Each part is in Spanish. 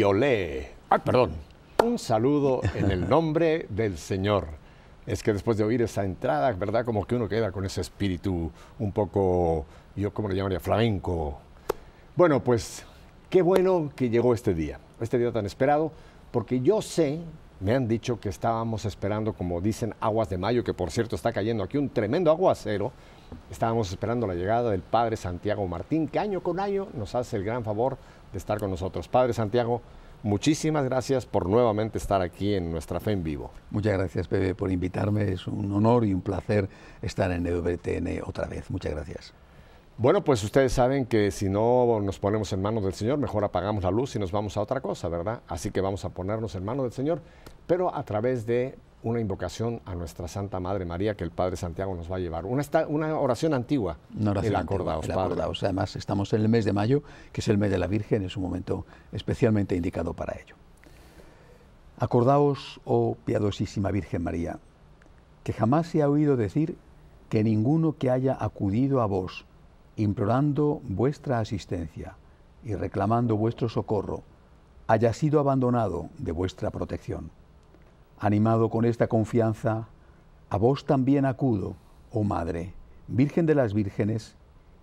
olé. Ay, perdón. Un saludo en el nombre del Señor. Es que después de oír esa entrada, ¿verdad? Como que uno queda con ese espíritu un poco, yo como le llamaría, flamenco. Bueno, pues qué bueno que llegó este día tan esperado, porque yo sé, me han dicho que estábamos esperando, como dicen, aguas de mayo, que por cierto está cayendo aquí un tremendo aguacero. Estábamos esperando la llegada del Padre Santiago Martín, que año con año nos hace el gran favor de estar con nosotros. Padre Santiago, muchísimas gracias por nuevamente estar aquí en Nuestra Fe en Vivo. Muchas gracias, Pepe, por invitarme. Es un honor y un placer estar en EWTN otra vez. Muchas gracias. Bueno, pues ustedes saben que si no nos ponemos en manos del Señor, mejor apagamos la luz y nos vamos a otra cosa, ¿verdad? Así que vamos a ponernos en manos del Señor, pero a través de una invocación a nuestra Santa Madre María que el Padre Santiago nos va a llevar. Una oración antigua. Una oración el antigua, acordaos, el Padre. acordaos. Además, estamos en el mes de mayo, que es el mes de la Virgen, es un momento especialmente indicado para ello. Acordaos, oh piadosísima Virgen María, que jamás se ha oído decir que ninguno que haya acudido a vos, implorando vuestra asistencia y reclamando vuestro socorro, haya sido abandonado de vuestra protección. Animado con esta confianza, a vos también acudo, oh Madre, Virgen de las Vírgenes,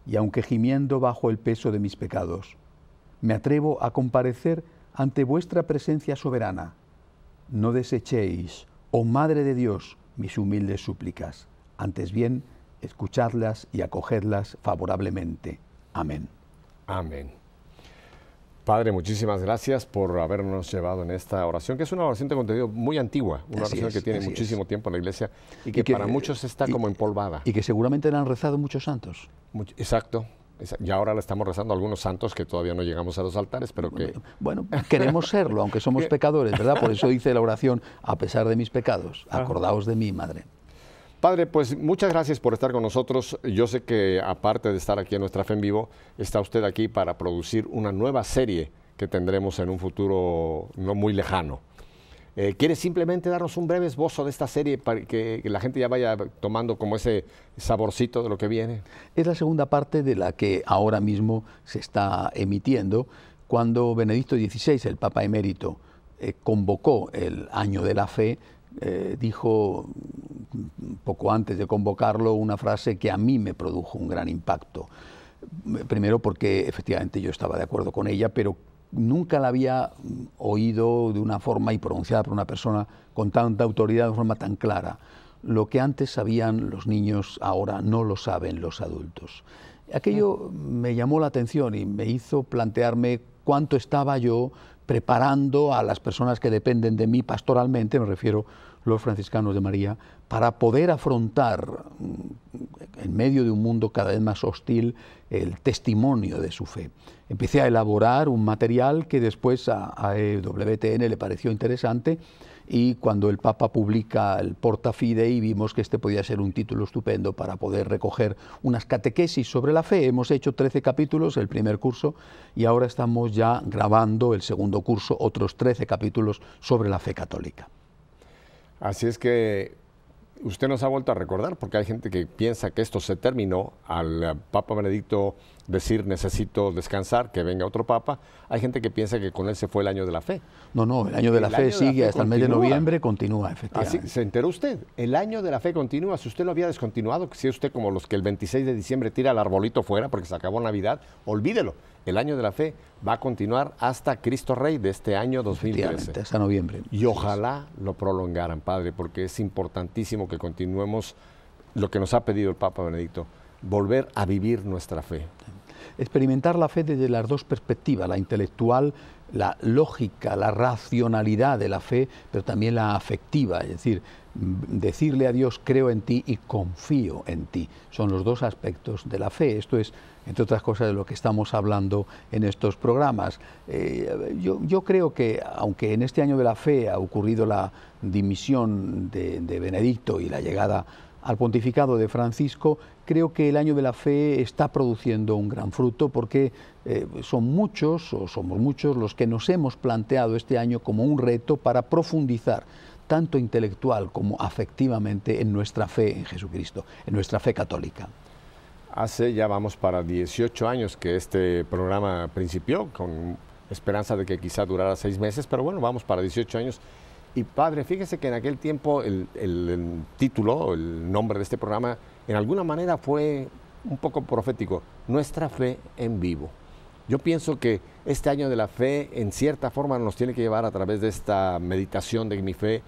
y aunque gimiendo bajo el peso de mis pecados, me atrevo a comparecer ante vuestra presencia soberana. No desechéis, oh Madre de Dios, mis humildes súplicas, antes bien, escuchadlas y acogedlas favorablemente. Amén. Amén. Padre, muchísimas gracias por habernos llevado en esta oración, que es una oración de contenido muy antigua, una oración que tiene muchísimo tiempo en la Iglesia y que para muchos está como empolvada. Y que seguramente la han rezado muchos santos. Exacto. Y ahora le estamos rezando a algunos santos que todavía no llegamos a los altares, pero que... Bueno, queremos serlo, aunque somos pecadores, ¿verdad? Por eso dice la oración, a pesar de mis pecados, acordaos de mí, Madre. Padre, pues muchas gracias por estar con nosotros. Yo sé que aparte de estar aquí en Nuestra Fe en Vivo, está usted aquí para producir una nueva serie que tendremos en un futuro no muy lejano. ¿Quiere simplemente darnos un breve esbozo de esta serie para que la gente ya vaya tomando como ese saborcito de lo que viene? Es la segunda parte de la que ahora mismo se está emitiendo, cuando Benedicto XVI, el Papa emérito, convocó el Año de la Fe. Dijo poco antes de convocarlo una frase que a mí me produjo un gran impacto. Primero porque efectivamente yo estaba de acuerdo con ella, pero nunca la había oído de una forma y pronunciada por una persona con tanta autoridad, de forma tan clara. Lo que antes sabían los niños, ahora no lo saben los adultos. Aquello me llamó la atención y me hizo plantearme cuánto estaba yo preparando a las personas que dependen de mí pastoralmente, me refiero los franciscanos de María, para poder afrontar en medio de un mundo cada vez más hostil el testimonio de su fe. Empecé a elaborar un material que después a EWTN le pareció interesante, y cuando el Papa publica el Porta Fidei vimos que este podía ser un título estupendo para poder recoger unas catequesis sobre la fe. Hemos hecho 13 capítulos, el primer curso, y ahora estamos ya grabando el segundo curso, otros 13 capítulos sobre la fe católica. Así es que usted nos ha vuelto a recordar, porque hay gente que piensa que esto se terminó al Papa Benedicto decir necesito descansar, que venga otro Papa. Hay gente que piensa que con él se fue el Año de la Fe. No, el Año de la Fe sigue hasta el mes de noviembre, continúa efectivamente. Así, ¿se enteró usted? El Año de la Fe continúa. Si usted lo había descontinuado, si es usted como los que el 26 de diciembre tira el arbolito fuera porque se acabó Navidad, olvídelo. El Año de la Fe va a continuar hasta Cristo Rey de este año 2013. Hasta noviembre. Y ojalá lo prolongaran, Padre, porque es importantísimo que continuemos lo que nos ha pedido el Papa Benedicto, volver a vivir nuestra fe. Experimentar la fe desde las dos perspectivas, la intelectual, la lógica, la racionalidad de la fe, pero también la afectiva, es decir, decirle a Dios creo en ti y confío en ti. Son los dos aspectos de la fe. Esto es, entre otras cosas, de lo que estamos hablando en estos programas. Yo creo que, aunque en este Año de la Fe ha ocurrido la dimisión de Benedicto y la llegada al pontificado de Francisco, creo que el Año de la Fe está produciendo un gran fruto, porque somos muchos los que nos hemos planteado este año como un reto para profundizar tanto intelectual como afectivamente en nuestra fe en Jesucristo, en nuestra fe católica. Hace ya vamos para 18 años que este programa principió con esperanza de que quizá durara 6 meses, pero bueno, vamos para 18 años. Y padre, fíjese que en aquel tiempo el título, el nombre de este programa, en alguna manera fue un poco profético, Nuestra Fe en Vivo. Yo pienso que este año de la fe, en cierta forma, nos tiene que llevar a través de esta meditación de mi fe,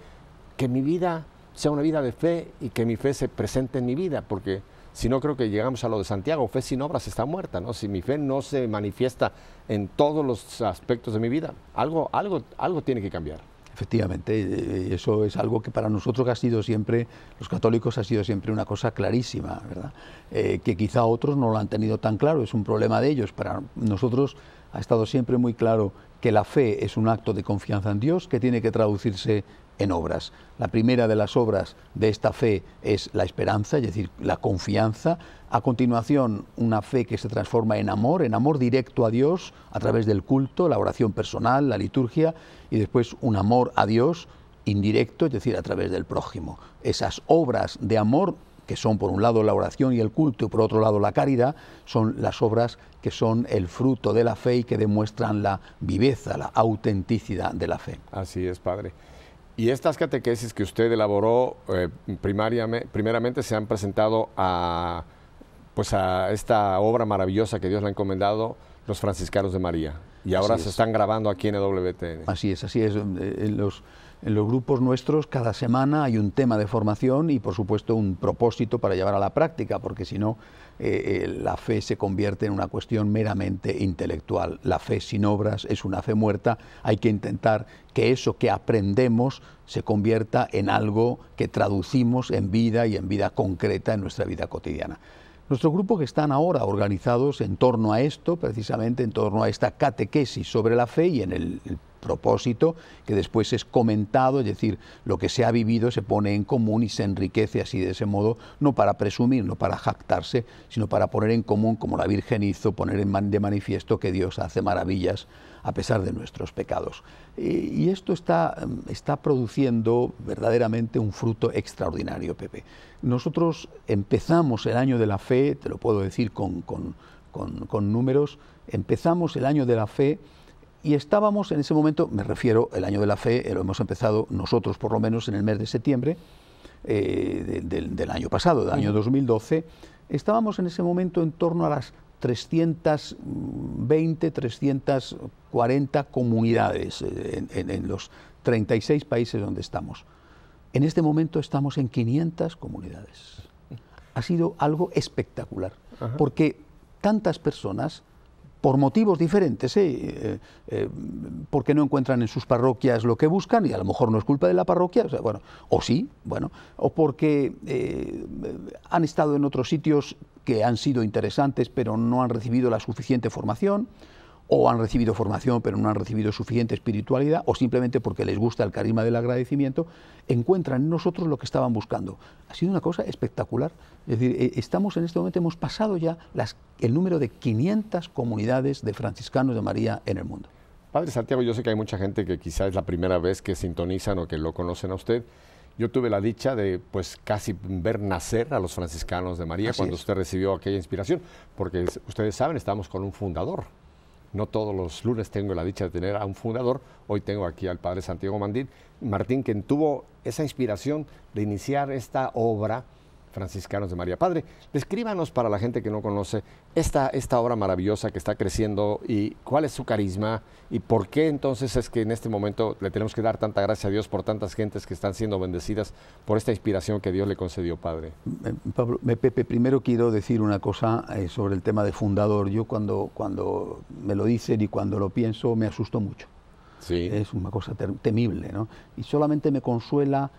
que mi vida sea una vida de fe y que mi fe se presente en mi vida, porque si no creo que llegamos a lo de Santiago, fe sin obras está muerta, ¿no? Si mi fe no se manifiesta en todos los aspectos de mi vida, algo tiene que cambiar. Efectivamente, eso es algo que para nosotros ha sido siempre, los católicos, ha sido siempre una cosa clarísima, ¿verdad? Que quizá otros no lo han tenido tan claro, es un problema de ellos. Para nosotros ha estado siempre muy claro que la fe es un acto de confianza en Dios que tiene que traducirse en obras. La primera de las obras de esta fe es la esperanza, es decir, la confianza. A continuación, una fe que se transforma en amor directo a Dios a través del culto, la oración personal, la liturgia, y después un amor a Dios indirecto, es decir, a través del prójimo. Esas obras de amor, que son por un lado la oración y el culto y por otro lado la caridad, son las obras que son el fruto de la fe y que demuestran la viveza, la autenticidad de la fe. Así es, padre. Y estas catequesis que usted elaboró primeramente se han presentado a esta obra maravillosa que Dios le ha encomendado, los franciscanos de María. Y ahora se están grabando aquí en EWTN. Así es, así es. En los grupos nuestros cada semana hay un tema de formación y por supuesto un propósito para llevar a la práctica, porque si no la fe se convierte en una cuestión meramente intelectual. La fe sin obras es una fe muerta. Hay que intentar que eso que aprendemos se convierta en algo que traducimos en vida y en vida concreta en nuestra vida cotidiana. Nuestro grupo, que están ahora organizados en torno a esto, precisamente en torno a esta catequesis sobre la fe y en el propósito que después es comentado, es decir, lo que se ha vivido se pone en común y se enriquece así de ese modo, no para presumir, no para jactarse, sino para poner en común, como la Virgen hizo, poner de manifiesto que Dios hace maravillas a pesar de nuestros pecados. Y esto está produciendo verdaderamente un fruto extraordinario, Pepe. Nosotros empezamos el año de la fe, te lo puedo decir con números, empezamos el año de la fe y estábamos en ese momento, me refiero, el año de la fe, lo hemos empezado nosotros por lo menos en el mes de septiembre del año pasado, del año 2012, estábamos en ese momento en torno a las 320, 340 comunidades en los 36 países donde estamos. En este momento estamos en 500 comunidades. Ha sido algo espectacular, porque tantas personas, por motivos diferentes, porque no encuentran en sus parroquias lo que buscan, y a lo mejor no es culpa de la parroquia, o porque han estado en otros sitios que han sido interesantes pero no han recibido la suficiente formación, o han recibido formación pero no han recibido suficiente espiritualidad, o simplemente porque les gusta el carisma del agradecimiento, encuentran en nosotros lo que estaban buscando. Ha sido una cosa espectacular. Es decir, estamos en este momento, hemos pasado ya el número de 500 comunidades de franciscanos de María en el mundo. Padre Santiago, yo sé que hay mucha gente que quizás es la primera vez que sintonizan o que lo conocen a usted. Yo tuve la dicha de, pues, casi ver nacer a los franciscanos de María cuando usted recibió aquella inspiración, porque ustedes saben, estamos con un fundador. No todos los lunes tengo la dicha de tener a un fundador. Hoy tengo aquí al Padre Santiago Martín, quien tuvo esa inspiración de iniciar esta obra, Franciscanos de María. Padre, descríbanos para la gente que no conoce esta obra maravillosa que está creciendo y cuál es su carisma y por qué entonces es que en este momento le tenemos que dar tanta gracia a Dios por tantas gentes que están siendo bendecidas por esta inspiración que Dios le concedió, Padre. Pablo, Pepe, primero quiero decir una cosa sobre el tema de fundador. Yo cuando me lo dicen y cuando lo pienso me asusto mucho. Sí. Es una cosa temible, ¿no? Y solamente me consuelan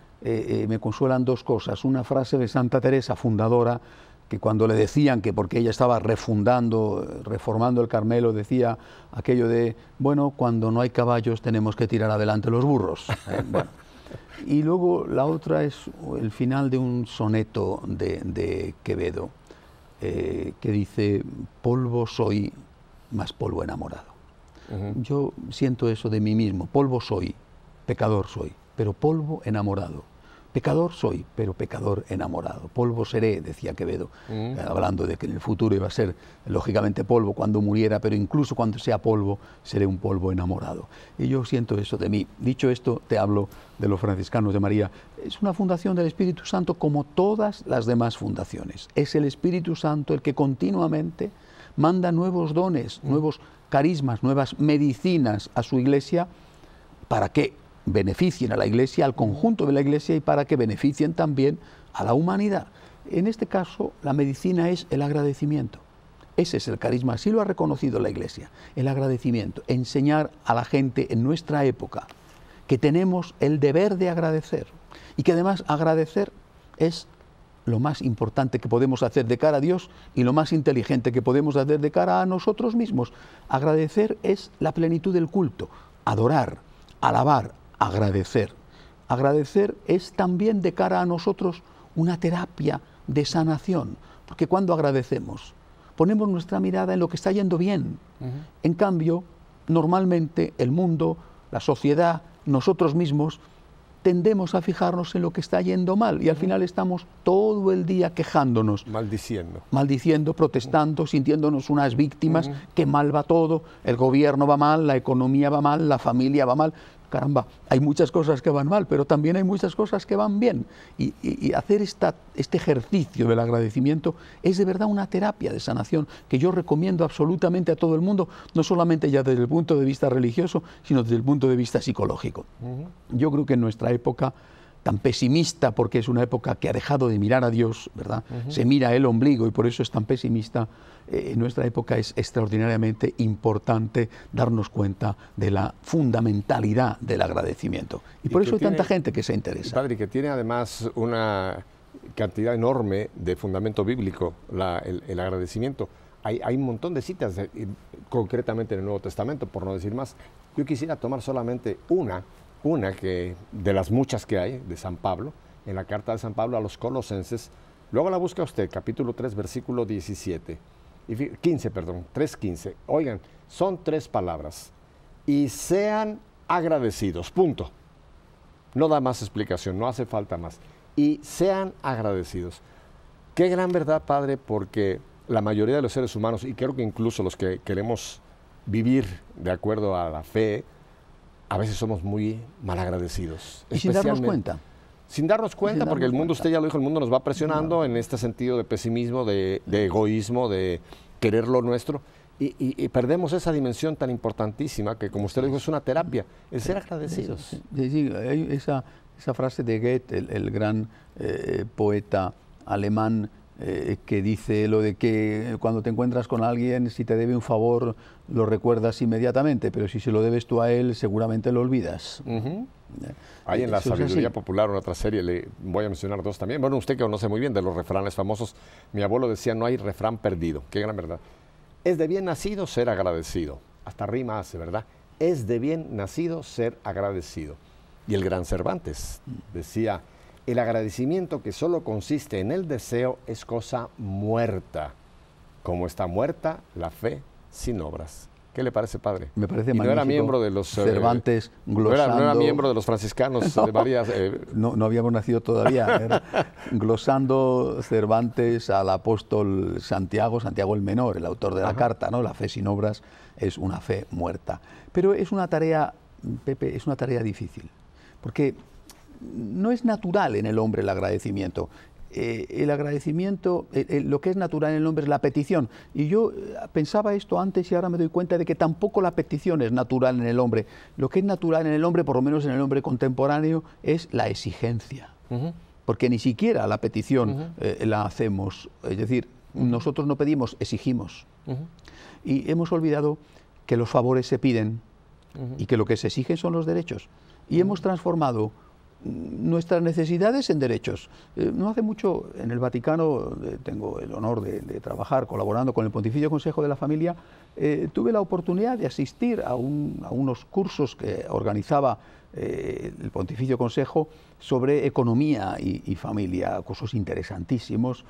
dos cosas. Una frase de Santa Teresa, fundadora, que cuando le decían que porque ella estaba reformando el Carmelo, decía aquello de, bueno, cuando no hay caballos tenemos que tirar adelante los burros. Bueno. Y luego la otra es el final de un soneto de Quevedo, que dice, polvo soy, más polvo enamorado. Yo siento eso de mí mismo, polvo soy, pecador soy, pero polvo enamorado. Pecador soy, pero pecador enamorado. Polvo seré, decía Quevedo, hablando de que en el futuro iba a ser, lógicamente, polvo cuando muriera, pero incluso cuando sea polvo, seré un polvo enamorado. Y yo siento eso de mí. Dicho esto, te hablo de los franciscanos de María. Es una fundación del Espíritu Santo como todas las demás fundaciones. Es el Espíritu Santo el que continuamente manda nuevos dones, nuevos carismas, nuevas medicinas a su Iglesia para que beneficien a la Iglesia, al conjunto de la Iglesia, y para que beneficien también a la humanidad. En este caso, la medicina es el agradecimiento. Ese es el carisma, así lo ha reconocido la Iglesia, el agradecimiento, enseñar a la gente en nuestra época que tenemos el deber de agradecer, y que además agradecer es lo más importante que podemos hacer de cara a Dios y lo más inteligente que podemos hacer de cara a nosotros mismos. Agradecer es la plenitud del culto, adorar, alabar, agradecer. Agradecer es también de cara a nosotros una terapia de sanación, porque cuando agradecemos ponemos nuestra mirada en lo que está yendo bien. En cambio, normalmente el mundo, la sociedad, nosotros mismos tendemos a fijarnos en lo que está yendo mal y al final estamos todo el día quejándonos. Maldiciendo, protestando, sintiéndonos unas víctimas, que mal va todo, el gobierno va mal, la economía va mal, la familia va mal. Caramba, hay muchas cosas que van mal, pero también hay muchas cosas que van bien. Y hacer este ejercicio del agradecimiento es de verdad una terapia de sanación que yo recomiendo absolutamente a todo el mundo, no solamente ya desde el punto de vista religioso, sino desde el punto de vista psicológico. Yo creo que en nuestra época tan pesimista, porque es una época que ha dejado de mirar a Dios, ¿verdad? Se mira el ombligo y por eso es tan pesimista. En nuestra época es extraordinariamente importante darnos cuenta de la fundamentalidad del agradecimiento. Y por eso hay tanta gente que se interesa. Padre, que tiene además una cantidad enorme de fundamento bíblico, el agradecimiento. Hay un montón de citas, concretamente en el Nuevo Testamento, por no decir más. Yo quisiera tomar solamente una que de las muchas que hay, de San Pablo, en la carta de San Pablo a los Colosenses. Luego la busca usted, capítulo 3, versículo 17. 3:15. Oigan, son 3 palabras. Y sean agradecidos, punto. No da más explicación, no hace falta más. Y sean agradecidos. Qué gran verdad, Padre, porque la mayoría de los seres humanos, y creo que incluso los que queremos vivir de acuerdo a la fe, a veces somos muy malagradecidos. Y sin darnos cuenta. Sin darnos cuenta, porque el mundo, usted ya lo dijo, el mundo nos va presionando en este sentido de pesimismo, de egoísmo, de querer lo nuestro, y perdemos esa dimensión tan importantísima que, como usted lo dijo, es una terapia, el ser agradecidos. Sí, hay esa frase de Goethe, el gran poeta alemán, que dice lo de que cuando te encuentras con alguien, si te debe un favor, lo recuerdas inmediatamente, pero si se lo debes tú a él, seguramente lo olvidas. Hay en la sabiduría popular, una otra serie, le voy a mencionar 2 también. Bueno, usted que conoce muy bien de los refranes famosos, mi abuelo decía, no hay refrán perdido. Qué gran verdad. Es de bien nacido ser agradecido. Hasta rima hace, ¿verdad? Es de bien nacido ser agradecido. Y el gran Cervantes decía, el agradecimiento que solo consiste en el deseo es cosa muerta, como está muerta la fe sin obras. ¿Qué le parece, padre? Me parece magnífico. No era miembro de los Cervantes glosando. No era miembro de los franciscanos de María. No habíamos nacido todavía. Glosando Cervantes al apóstol Santiago el Menor, el autor de la carta, ¿no? La fe sin obras es una fe muerta. Pero es una tarea, Pepe, es una tarea difícil, porque no es natural en el hombre el agradecimiento. El agradecimiento, lo que es natural en el hombre es la petición. Y yo pensaba esto antes y ahora me doy cuenta de que tampoco la petición es natural en el hombre. Lo que es natural en el hombre, por lo menos en el hombre contemporáneo, es la exigencia. Porque ni siquiera la petición la hacemos. Es decir, nosotros no pedimos, exigimos. Y hemos olvidado que los favores se piden y que lo que se exigen son los derechos. Y hemos transformado nuestras necesidades en derechos. No hace mucho en el Vaticano, tengo el honor de trabajar colaborando con el Pontificio Consejo de la Familia, tuve la oportunidad de asistir a unos cursos que organizaba el Pontificio Consejo sobre economía y familia, cursos interesantísimos,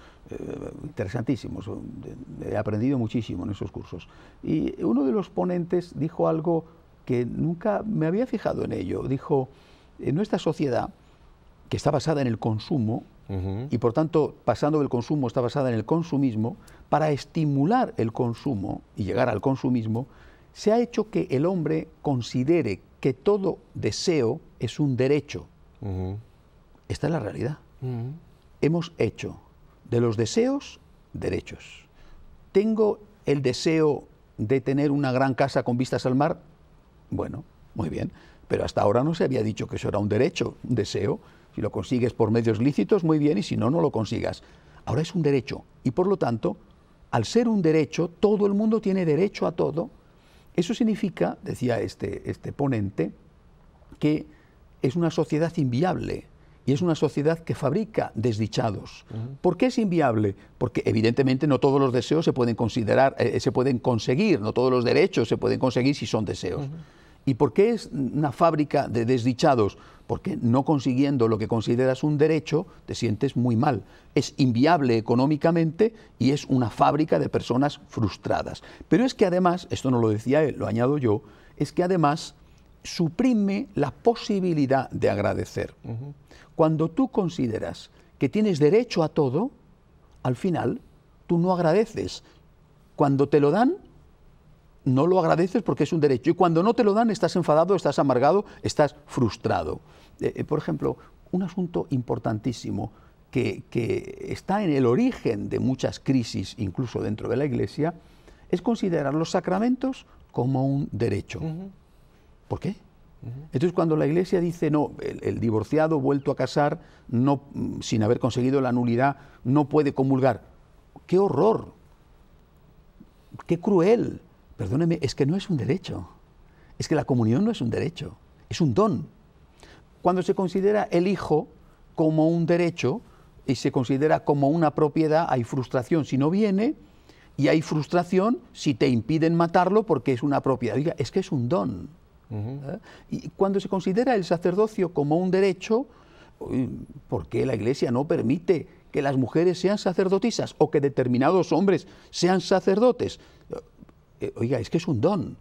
he aprendido muchísimo en esos cursos. Y uno de los ponentes dijo algo que nunca me había fijado en ello, dijo: en nuestra sociedad que está basada en el consumo, y por tanto, pasando del consumo, está basada en el consumismo, para estimular el consumo y llegar al consumismo, se ha hecho que el hombre considere que todo deseo es un derecho. Esta es la realidad. Hemos hecho de los deseos derechos. Tengo el deseo de tener una gran casa con vistas al mar. Bueno, muy bien, pero hasta ahora no se había dicho que eso era un derecho, un deseo. Si lo consigues por medios lícitos, muy bien, y si no, no lo consigas. Ahora es un derecho, y por lo tanto, al ser un derecho, todo el mundo tiene derecho a todo. Eso significa, decía este ponente, que es una sociedad inviable, y es una sociedad que fabrica desdichados. ¿Por qué es inviable? Porque evidentemente no todos los deseos se pueden considerar, se pueden conseguir, no todos los derechos se pueden conseguir si son deseos. ¿Y por qué es una fábrica de desdichados? Porque no consiguiendo lo que consideras un derecho, te sientes muy mal. Es inviable económicamente y es una fábrica de personas frustradas. Pero es que además, esto no lo decía él, lo añado yo, es que además suprime la posibilidad de agradecer. Cuando tú consideras que tienes derecho a todo, al final tú no agradeces. Cuando te lo dan, no lo agradeces porque es un derecho. Y cuando no te lo dan, estás enfadado, estás amargado, estás frustrado. Por ejemplo, un asunto importantísimo que está en el origen de muchas crisis, incluso dentro de la Iglesia, es considerar los sacramentos como un derecho. ¿Por qué? Entonces, cuando la Iglesia dice, no, el divorciado vuelto a casar, no, sin haber conseguido la nulidad, no puede comulgar. ¡Qué horror! ¡Qué cruel! Perdóneme, es que no es un derecho. Es que la comunión no es un derecho, es un don. Cuando se considera el hijo como un derecho y se considera como una propiedad, hay frustración si no viene y hay frustración si te impiden matarlo porque es una propiedad. Diga, es que es un don. Y cuando se considera el sacerdocio como un derecho, ¿por qué la Iglesia no permite que las mujeres sean sacerdotisas o que determinados hombres sean sacerdotes? Oiga, es que es un don.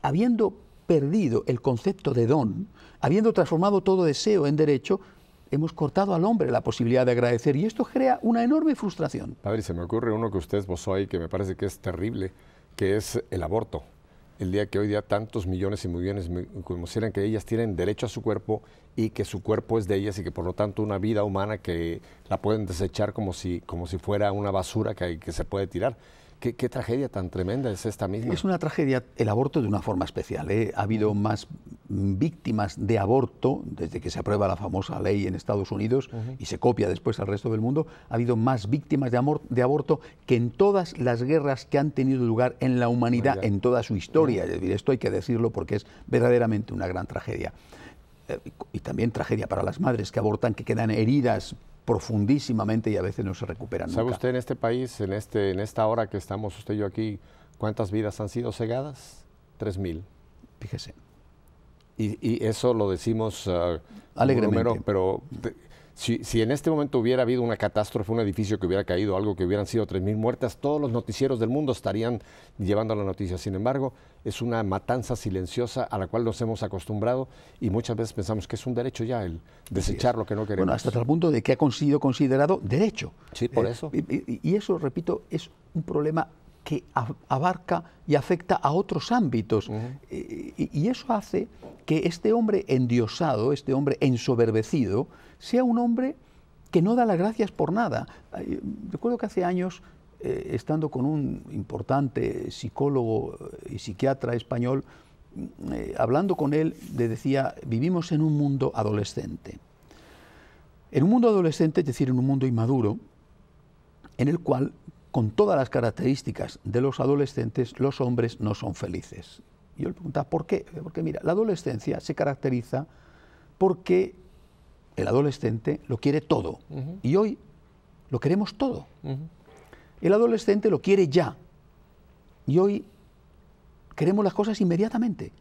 Habiendo perdido el concepto de don, habiendo transformado todo deseo en derecho, hemos cortado al hombre la posibilidad de agradecer y esto crea una enorme frustración. Padre, se me ocurre uno que usted esbozó ahí que me parece que es terrible, que es el aborto. El día que hoy día tantos millones y millones consideran que ellas tienen derecho a su cuerpo y que su cuerpo es de ellas y que por lo tanto una vida humana que la pueden desechar como si fuera una basura que se puede tirar. ¿Qué tragedia tan tremenda es esta misma? Es una tragedia, el aborto de una forma especial. Ha habido más víctimas de aborto, desde que se aprueba la famosa ley en Estados Unidos y se copia después al resto del mundo, ha habido más víctimas de aborto que en todas las guerras que han tenido lugar en la humanidad, en toda su historia. Es decir, esto hay que decirlo porque es verdaderamente una gran tragedia. Y también tragedia para las madres que abortan, que quedan heridas profundísimamente y a veces no se recuperan nunca. ¿Sabe usted en este país, en esta hora que estamos usted y yo aquí, cuántas vidas han sido cegadas? 3,000. Fíjese. Y eso lo decimos alegremente. Pero si en este momento hubiera habido una catástrofe, un edificio que hubiera caído, algo que hubieran sido 3,000 muertas, todos los noticieros del mundo estarían llevando la noticia. Sin embargo, es una matanza silenciosa a la cual nos hemos acostumbrado y muchas veces pensamos que es un derecho ya el desechar lo que no queremos. Bueno, hasta tal punto de que ha sido considerado derecho. Sí, por eso. Y eso, repito, es un problema que abarca y afecta a otros ámbitos. Y eso hace que este hombre endiosado, este hombre ensoberbecido, sea un hombre que no da las gracias por nada. Recuerdo que hace años, estando con un importante psicólogo y psiquiatra español, hablando con él, le decía, vivimos en un mundo adolescente. En un mundo adolescente, es decir, en un mundo inmaduro, en el cual, con todas las características de los adolescentes, los hombres no son felices. Y yo le preguntaba, ¿por qué? Porque mira, la adolescencia se caracteriza porque el adolescente lo quiere todo. Y hoy lo queremos todo. El adolescente lo quiere ya. Y hoy queremos las cosas inmediatamente.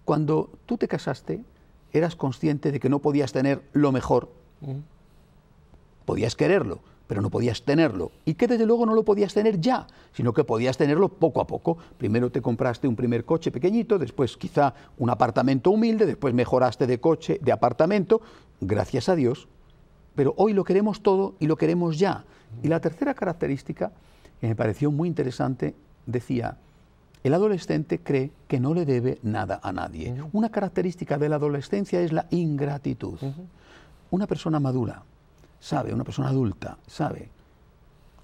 Cuando tú te casaste, eras consciente de que no podías tener lo mejor. Podías quererlo, pero no podías tenerlo. Y que desde luego no lo podías tener ya, sino que podías tenerlo poco a poco. Primero te compraste un primer coche pequeñito, después quizá un apartamento humilde, después mejoraste de coche, de apartamento, gracias a Dios. Pero hoy lo queremos todo y lo queremos ya. Y la tercera característica, que me pareció muy interesante, decía: el adolescente cree que no le debe nada a nadie. Una característica de la adolescencia es la ingratitud. Una persona madura sabe, una persona adulta sabe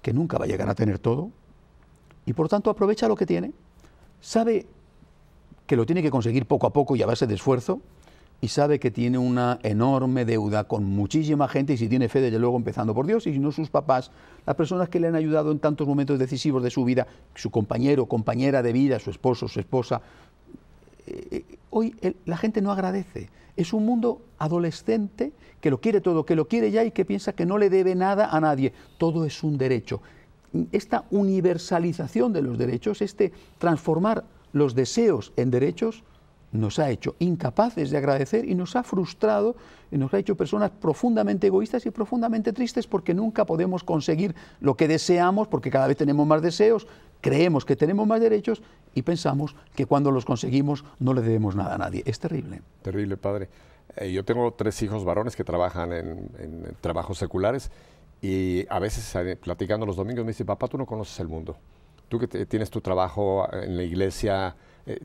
que nunca va a llegar a tener todo y por tanto aprovecha lo que tiene, sabe que lo tiene que conseguir poco a poco y a base de esfuerzo, y sabe que tiene una enorme deuda con muchísima gente, y si tiene fe, desde luego, empezando por Dios, y si no, sus papás, las personas que le han ayudado en tantos momentos decisivos de su vida, su compañero, compañera de vida, su esposo, su esposa. Hoy la gente no agradece. Es un mundo adolescente que lo quiere todo, que lo quiere ya y que piensa que no le debe nada a nadie. Todo es un derecho. Esta universalización de los derechos, este transformar los deseos en derechos, nos ha hecho incapaces de agradecer y nos ha frustrado y nos ha hecho personas profundamente egoístas y profundamente tristes, porque nunca podemos conseguir lo que deseamos, porque cada vez tenemos más deseos, creemos que tenemos más derechos y pensamos que cuando los conseguimos no le debemos nada a nadie. Es terrible. Terrible, padre. Yo tengo 3 hijos varones que trabajan en trabajos seculares, y a veces platicando los domingos me dice: papá, tú no conoces el mundo. Tú que tienes tu trabajo en la iglesia,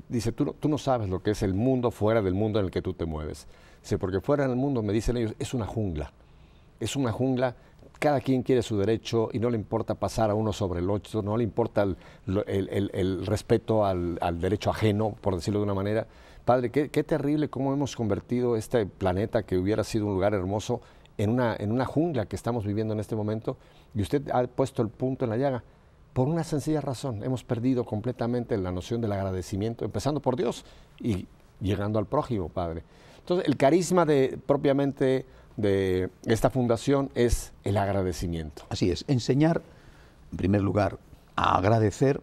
dice, tú no sabes lo que es el mundo fuera del mundo en el que tú te mueves. Dice, porque fuera del mundo, me dicen ellos, es una jungla. Es una jungla, cada quien quiere su derecho y no le importa pasar a uno sobre el otro, no le importa el respeto al derecho ajeno, por decirlo de una manera. Padre, qué terrible cómo hemos convertido este planeta, que hubiera sido un lugar hermoso, en una jungla que estamos viviendo en este momento. Y usted ha puesto el punto en la llaga. Por una sencilla razón, hemos perdido completamente la noción del agradecimiento, empezando por Dios y llegando al prójimo, Padre. Entonces, el carisma propiamente de esta fundación es el agradecimiento. Así es, enseñar, en primer lugar, a agradecer,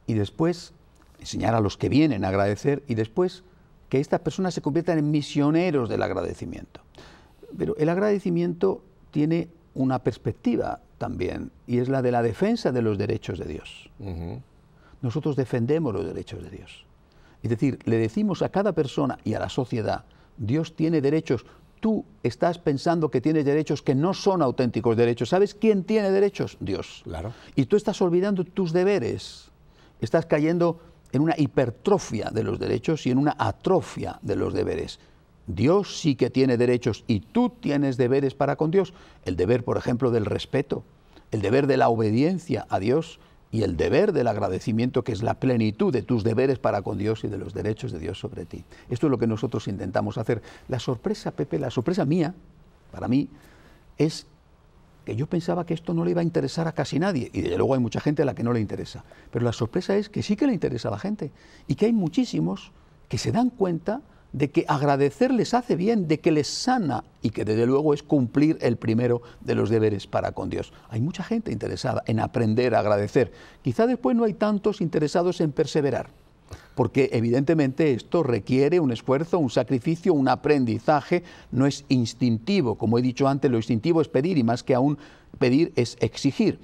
y después enseñar a los que vienen a agradecer, y después que estas personas se conviertan en misioneros del agradecimiento. Pero el agradecimiento tiene una perspectiva también, y es la de la defensa de los derechos de Dios. Nosotros defendemos los derechos de Dios. Es decir, le decimos a cada persona y a la sociedad: Dios tiene derechos. Tú estás pensando que tienes derechos que no son auténticos derechos. ¿Sabes quién tiene derechos? Dios. Claro. Y tú estás olvidando tus deberes. Estás cayendo en una hipertrofia de los derechos y en una atrofia de los deberes. Dios sí que tiene derechos y tú tienes deberes para con Dios. El deber, por ejemplo, del respeto, el deber de la obediencia a Dios y el deber del agradecimiento, que es la plenitud de tus deberes para con Dios y de los derechos de Dios sobre ti. Esto es lo que nosotros intentamos hacer. La sorpresa, Pepe, la sorpresa mía, para mí, es que yo pensaba que esto no le iba a interesar a casi nadie, y desde luego hay mucha gente a la que no le interesa. Pero la sorpresa es que sí que le interesa a la gente, y que hay muchísimos que se dan cuenta de que agradecer les hace bien, de que les sana, y que desde luego es cumplir el primero de los deberes para con Dios. Hay mucha gente interesada en aprender a agradecer. Quizá después no hay tantos interesados en perseverar, porque evidentemente esto requiere un esfuerzo, un sacrificio, un aprendizaje. No es instintivo. Como he dicho antes, lo instintivo es pedir, y más que aún pedir es exigir.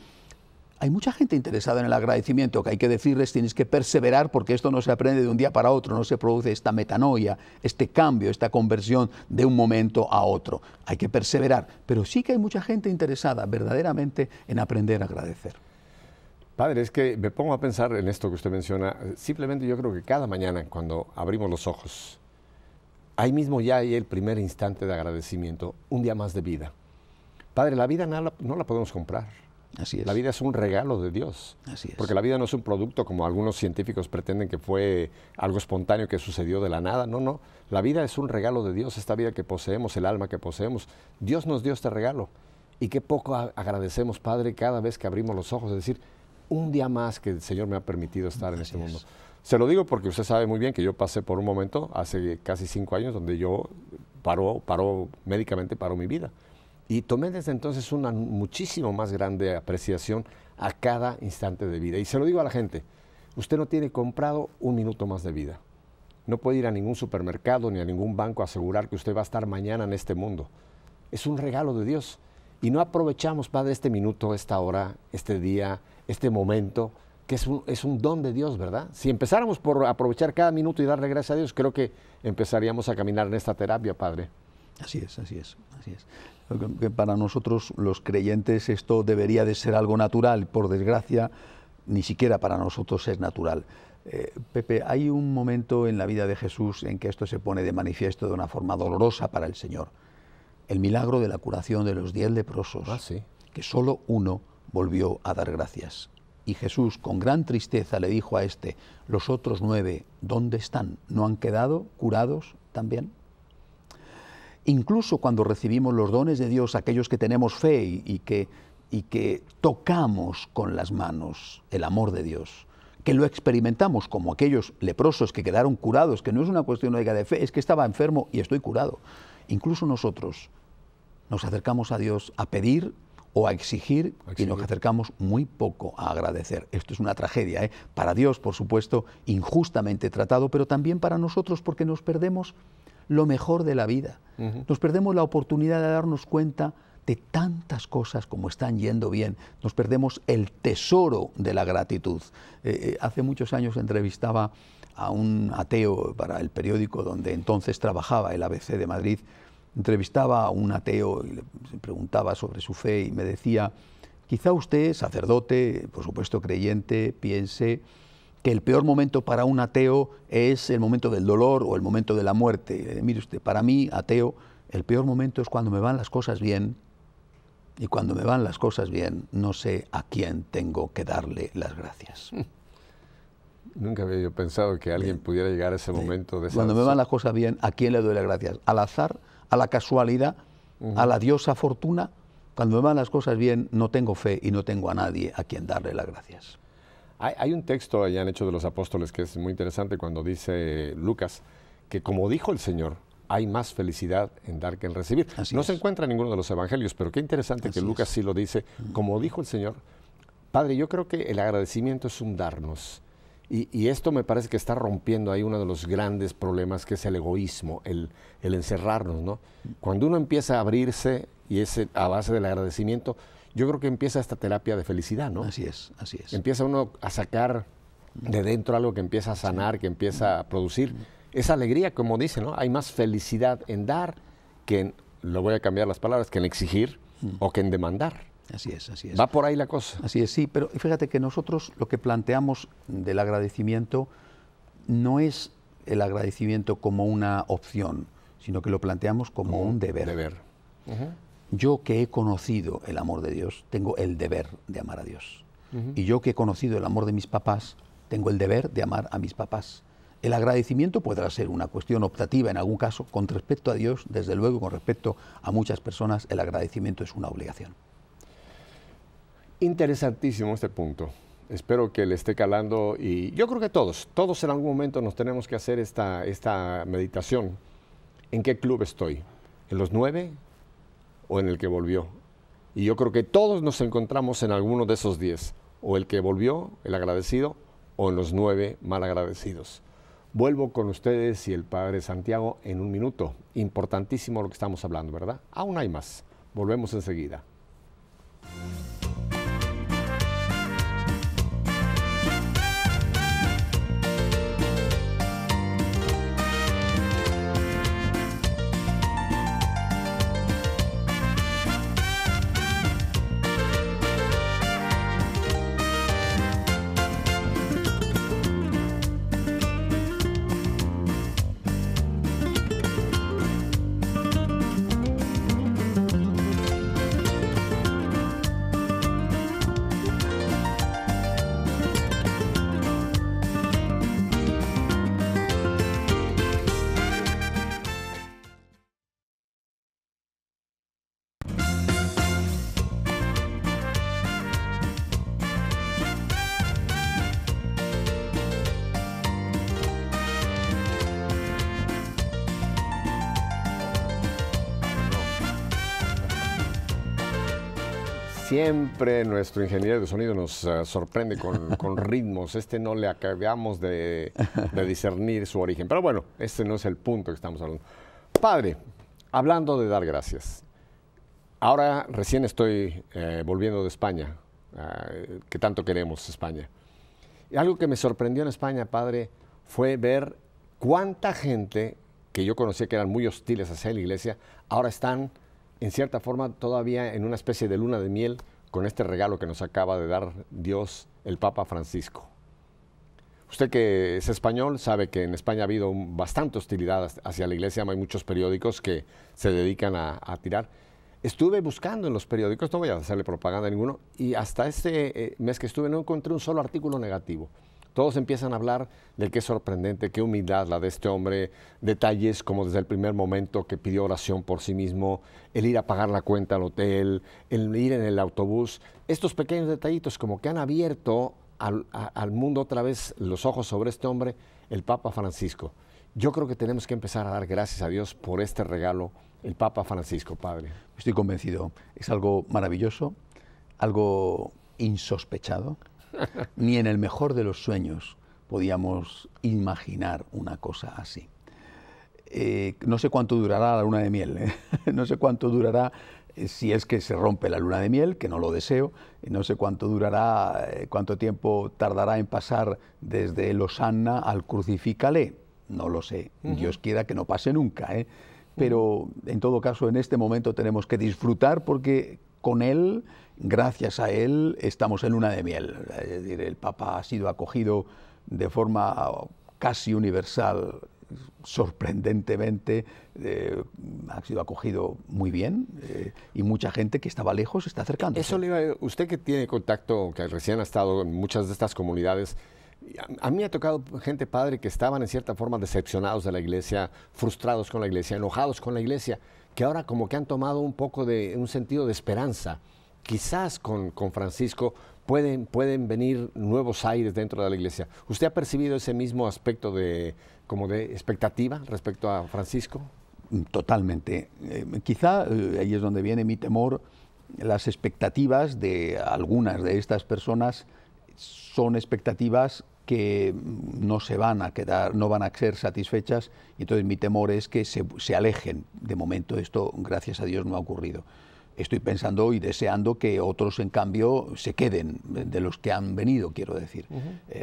Hay mucha gente interesada en el agradecimiento, que hay que decirles: tienes que perseverar, porque esto no se aprende de un día para otro, no se produce esta metanoia, este cambio, esta conversión de un momento a otro. Hay que perseverar, pero sí que hay mucha gente interesada verdaderamente en aprender a agradecer. Padre, es que me pongo a pensar en esto que usted menciona. Simplemente yo creo que cada mañana, cuando abrimos los ojos, ahí mismo ya hay el primer instante de agradecimiento, un día más de vida. Padre, la vida no la podemos comprar. Así es. La vida es un regalo de Dios. Así es. Porque la vida no es un producto como algunos científicos pretenden, que fue algo espontáneo que sucedió de la nada. No, no. La vida es un regalo de Dios, esta vida que poseemos, el alma que poseemos. Dios nos dio este regalo. Y qué poco agradecemos, Padre, cada vez que abrimos los ojos, es decir, un día más que el Señor me ha permitido estar en este mundo. Se lo digo porque usted sabe muy bien que yo pasé por un momento, hace casi 5 años, donde yo médicamente paró mi vida. Y tomé desde entonces una muchísimo más grande apreciación a cada instante de vida. Y se lo digo a la gente: usted no tiene comprado un minuto más de vida. No puede ir a ningún supermercado ni a ningún banco a asegurar que usted va a estar mañana en este mundo. Es un regalo de Dios. y no aprovechamos, Padre, este minuto, esta hora, este día, este momento, que es un don de Dios, ¿verdad? Si empezáramos por aprovechar cada minuto y darle gracias a Dios, creo que empezaríamos a caminar en esta terapia, Padre. Así es, así es, así es. Que para nosotros los creyentes esto debería de ser algo natural, por desgracia ni siquiera para nosotros es natural. Pepe, hay un momento en la vida de Jesús en que esto se pone de manifiesto de una forma dolorosa para el Señor. El milagro de la curación de los 10 leprosos, Sí. que solo uno volvió a dar gracias. Y Jesús, con gran tristeza, le dijo a este, los otros 9, ¿dónde están? ¿No han quedado curados también? Incluso cuando recibimos los dones de Dios, aquellos que tenemos fe y que tocamos con las manos el amor de Dios, que lo experimentamos como aquellos leprosos que quedaron curados, que no es una cuestión única de fe, es que estaba enfermo y estoy curado. Incluso nosotros nos acercamos a Dios a pedir o a exigir y nos acercamos muy poco a agradecer. Esto es una tragedia, ¿eh? Para Dios, por supuesto, injustamente tratado, pero también para nosotros porque nos perdemos lo mejor de la vida. Nos perdemos la oportunidad de darnos cuenta de tantas cosas como están yendo bien. Nos perdemos el tesoro de la gratitud. Hace muchos años entrevistaba a un ateo para el periódico donde entonces trabajaba, el ABC de Madrid. Entrevistaba a un ateo y le preguntaba sobre su fe y me decía, quizá usted, sacerdote, por supuesto creyente, piense que el peor momento para un ateo es el momento del dolor o el momento de la muerte. Mire usted, para mí, ateo, el peor momento es cuando me van las cosas bien, y cuando me van las cosas bien, no sé a quién tengo que darle las gracias. Nunca había yo pensado que alguien pudiera llegar a ese momento. Cuando me van las cosas bien, ¿a quién le doy las gracias? ¿Al azar? ¿A la casualidad? ¿A la diosa fortuna? Cuando me van las cosas bien, no tengo fe y no tengo a nadie a quien darle las gracias. Hay un texto allá en Hechos de los Apóstoles que es muy interesante cuando dice Lucas que como dijo el Señor, hay más felicidad en dar que en recibir. No se encuentra en ninguno de los evangelios, pero qué interesante que Lucas sí lo dice. Como dijo el Señor, Padre, yo creo que el agradecimiento es un darnos. Y esto me parece que está rompiendo ahí uno de los grandes problemas que es el egoísmo, el encerrarnos, ¿no? Cuando uno empieza a abrirse y es a base del agradecimiento, yo creo que empieza esta terapia de felicidad, ¿no? Así es, así es. Empieza uno a sacar de dentro algo que empieza a sanar, que empieza a producir esa alegría, como dice, ¿no? Hay más felicidad en dar que en, lo voy a cambiar las palabras, que en exigir o que en demandar. Así es, así es. Va por ahí la cosa. Así es, sí, pero fíjate que nosotros lo que planteamos del agradecimiento no es el agradecimiento como una opción, sino que lo planteamos como un deber. Yo que he conocido el amor de Dios, tengo el deber de amar a Dios. Y yo que he conocido el amor de mis papás, tengo el deber de amar a mis papás. El agradecimiento podrá ser una cuestión optativa en algún caso. Con respecto a Dios, desde luego, con respecto a muchas personas, el agradecimiento es una obligación. Interesantísimo este punto. Espero que le esté calando y yo creo que todos en algún momento nos tenemos que hacer esta meditación. ¿En qué club estoy? ¿En los 9 o en el que volvió? Y yo creo que todos nos encontramos en alguno de esos 10, o el que volvió, el agradecido, o en los 9 mal agradecidos. Vuelvo con ustedes y el Padre Santiago en un minuto. Importantísimo lo que estamos hablando, ¿verdad? Aún hay más. Volvemos enseguida. Siempre nuestro ingeniero de sonido nos sorprende con ritmos. No le acabamos de discernir su origen. Pero bueno, este no es el punto que estamos hablando. Padre, hablando de dar gracias, Ahora recién estoy volviendo de España, que tanto queremos España. Y algo que me sorprendió en España, padre, fue ver cuánta gente que yo conocía que eran muy hostiles hacia la iglesia, ahora están, en cierta forma, todavía en una especie de luna de miel con este regalo que nos acaba de dar Dios, el Papa Francisco. Usted que es español sabe que en España ha habido bastante hostilidad hacia la iglesia, hay muchos periódicos que se dedican a tirar. Estuve buscando en los periódicos, no voy a hacerle propaganda a ninguno, y hasta este mes que estuve no encontré un solo artículo negativo. Todos empiezan a hablar de qué sorprendente, qué humildad la de este hombre, detalles como desde el primer momento que pidió oración por sí mismo, el ir a pagar la cuenta al hotel, el ir en el autobús. Estos pequeños detallitos como que han abierto al mundo otra vez los ojos sobre este hombre, el Papa Francisco. Yo creo que tenemos que empezar a dar gracias a Dios por este regalo, el Papa Francisco, padre. Estoy convencido, es algo maravilloso, algo insospechado. Ni en el mejor de los sueños podíamos imaginar una cosa así. No sé cuánto durará la luna de miel, no sé cuánto durará si es que se rompe la luna de miel, que no lo deseo, no sé cuánto durará, cuánto tiempo tardará en pasar desde el Hosanna al Crucifícale, no lo sé, Dios quiera que no pase nunca, pero en todo caso en este momento tenemos que disfrutar porque con Él, gracias a Él, estamos en luna de miel. Es decir, el Papa ha sido acogido de forma casi universal, sorprendentemente, ha sido acogido muy bien y mucha gente que estaba lejos está acercándose. Eso le iba, usted que tiene contacto, que recién ha estado en muchas de estas comunidades, a mí me ha tocado gente, padre, que estaban en cierta forma decepcionados de la iglesia, frustrados con la iglesia, enojados con la iglesia, que ahora como que han tomado un poco de un sentido de esperanza. Quizás con Francisco pueden venir nuevos aires dentro de la iglesia. ¿Usted ha percibido ese mismo aspecto como de expectativa respecto a Francisco? Totalmente. Quizá ahí es donde viene mi temor. Las expectativas de algunas de estas personas son expectativas que no se van a quedar, no van a ser satisfechas, y entonces mi temor es que se alejen. De momento esto, gracias a Dios, no ha ocurrido. Estoy pensando y deseando que otros, en cambio, se queden, de los que han venido, quiero decir,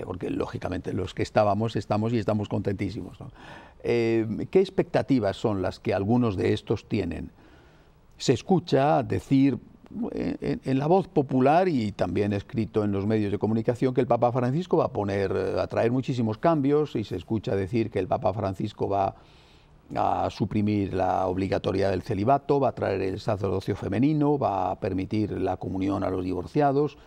porque lógicamente los que estamos y estamos contentísimos, ¿no? ¿Qué expectativas son las que algunos de estos tienen? Se escucha decir en la voz popular y también escrito en los medios de comunicación que el Papa Francisco va a traer muchísimos cambios, y se escucha decir que el Papa Francisco va a suprimir la obligatoriedad del celibato, va a traer el sacerdocio femenino, va a permitir la comunión a los divorciados.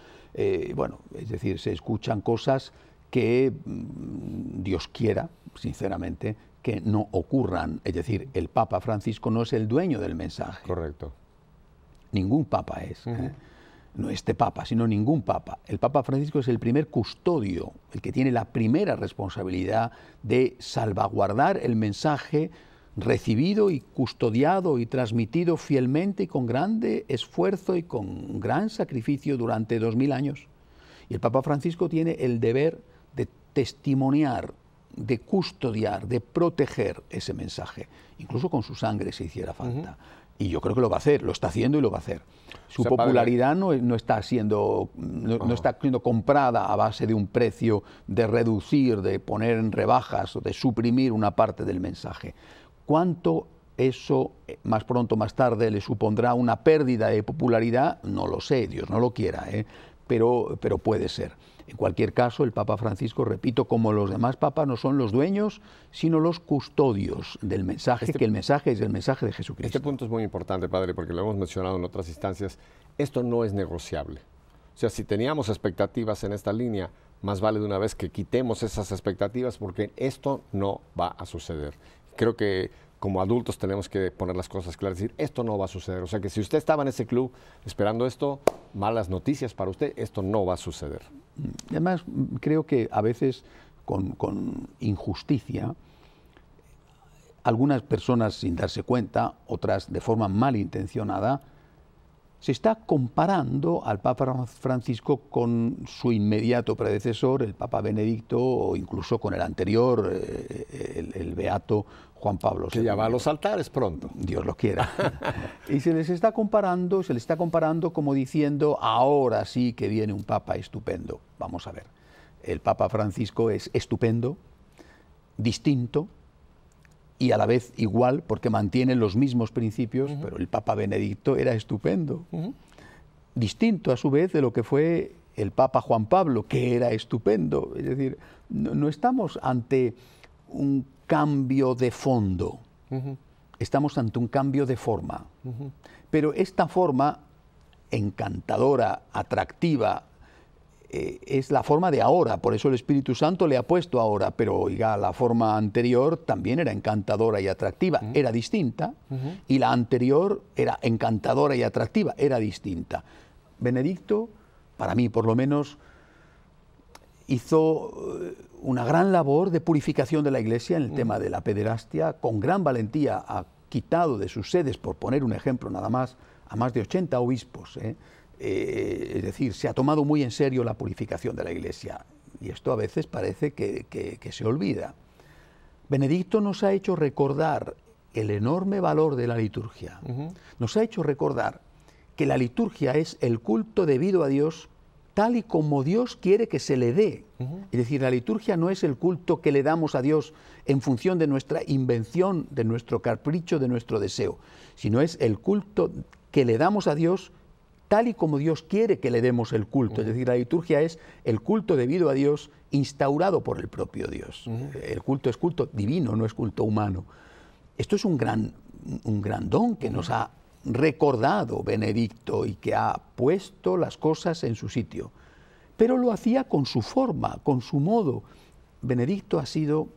Bueno, es decir, se escuchan cosas que Dios quiera, sinceramente, que no ocurran. Es decir, el Papa Francisco no es el dueño del mensaje. Correcto. Ningún papa es. No este papa, sino ningún papa. El Papa Francisco es el primer custodio, el que tiene la primera responsabilidad de salvaguardar el mensaje recibido y custodiado y transmitido fielmente y con grande esfuerzo y con gran sacrificio durante 2000 años. Y el Papa Francisco tiene el deber de testimoniar, de custodiar, de proteger ese mensaje, incluso con su sangre si hiciera falta. Y yo creo que lo va a hacer, lo está haciendo y lo va a hacer. Su popularidad no está siendo comprada a base de un precio, de reducir, de poner en rebajas o de suprimir una parte del mensaje. ¿Cuánto eso, más pronto o más tarde, le supondrá una pérdida de popularidad? No lo sé, Dios no lo quiera, pero puede ser. En cualquier caso, el Papa Francisco, repito, como los demás papas, no son los dueños, sino los custodios del mensaje, que el mensaje es el mensaje de Jesucristo. Este punto es muy importante, padre, porque lo hemos mencionado en otras instancias. Esto no es negociable. O sea, si teníamos expectativas en esta línea, más vale de una vez que quitemos esas expectativas, porque esto no va a suceder. Creo que como adultos tenemos que poner las cosas claras, decir, esto no va a suceder. O sea, que si usted estaba en ese club esperando esto, malas noticias para usted, esto no va a suceder. Además, creo que a veces con injusticia, algunas personas sin darse cuenta, otras de forma malintencionada, se está comparando al Papa Francisco con su inmediato predecesor, el Papa Benedicto, o incluso con el anterior, el beato Juan Pablo II. Que ya va a los altares pronto. Dios lo quiera. Y se le está comparando como diciendo, ahora sí que viene un Papa estupendo. Vamos a ver, el Papa Francisco es estupendo, distinto, y a la vez igual, porque mantiene los mismos principios, pero el Papa Benedicto era estupendo. Distinto a su vez de lo que fue el Papa Juan Pablo, que era estupendo. Es decir, no estamos ante un cambio de fondo, estamos ante un cambio de forma. Pero esta forma encantadora, atractiva, es la forma de ahora, por eso el Espíritu Santo le ha puesto ahora, pero oiga, la forma anterior también era encantadora y atractiva, era distinta, y la anterior era encantadora y atractiva, era distinta. Benedicto, para mí por lo menos, hizo una gran labor de purificación de la Iglesia en el tema de la pederastia, con gran valentía ha quitado de sus sedes, por poner un ejemplo nada más, a más de 80 obispos, es decir, se ha tomado muy en serio la purificación de la Iglesia, y esto a veces parece que se olvida. Benedicto nos ha hecho recordar el enorme valor de la liturgia, nos ha hecho recordar que la liturgia es el culto debido a Dios tal y como Dios quiere que se le dé. Es decir, la liturgia no es el culto que le damos a Dios en función de nuestra invención, de nuestro capricho, de nuestro deseo, sino es el culto que le damos a Dios tal y como Dios quiere que le demos el culto. Es decir, la liturgia es el culto debido a Dios instaurado por el propio Dios. El culto es culto divino, no es culto humano. Esto es un gran don que nos ha recordado Benedicto y que ha puesto las cosas en su sitio. Pero lo hacía con su forma, con su modo. Benedicto ha sido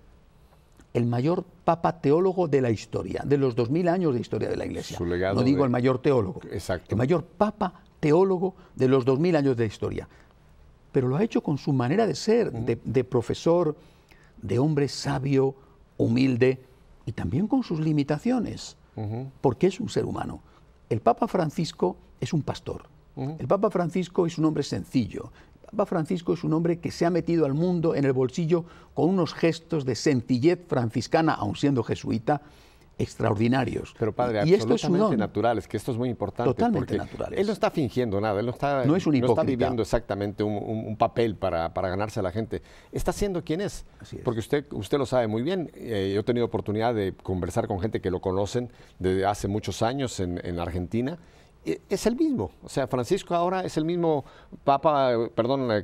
el mayor papa teólogo de la historia, de los 2000 años de historia de la Iglesia. No digo el mayor teólogo, exacto, el mayor papa teólogo de los 2000 años de historia. Pero lo ha hecho con su manera de ser, de profesor, de hombre sabio, humilde, y también con sus limitaciones, porque es un ser humano. El Papa Francisco es un pastor, el Papa Francisco es un hombre sencillo, el Papa Francisco es un hombre que se ha metido al mundo en el bolsillo con unos gestos de sencillez franciscana, aun siendo jesuita, extraordinarios. Pero padre, y esto absolutamente naturales, que esto es muy importante. Totalmente naturales. Él no está fingiendo nada, él no es un hipócrita. No está viviendo exactamente un papel para ganarse a la gente. Está siendo quien es. Así es. Porque usted lo sabe muy bien. Yo he tenido oportunidad de conversar con gente que lo conocen desde hace muchos años en Argentina. Es el mismo, o sea, Francisco ahora es el mismo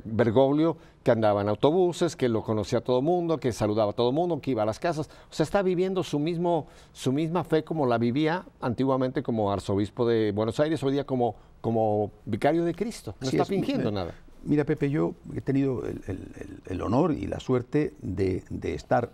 Bergoglio, que andaba en autobuses, que lo conocía a todo el mundo, que saludaba a todo el mundo, que iba a las casas. O sea, está viviendo su misma fe como la vivía antiguamente como arzobispo de Buenos Aires, hoy día como vicario de Cristo. No está fingiendo nada. Mira, Pepe, yo he tenido el honor y la suerte de estar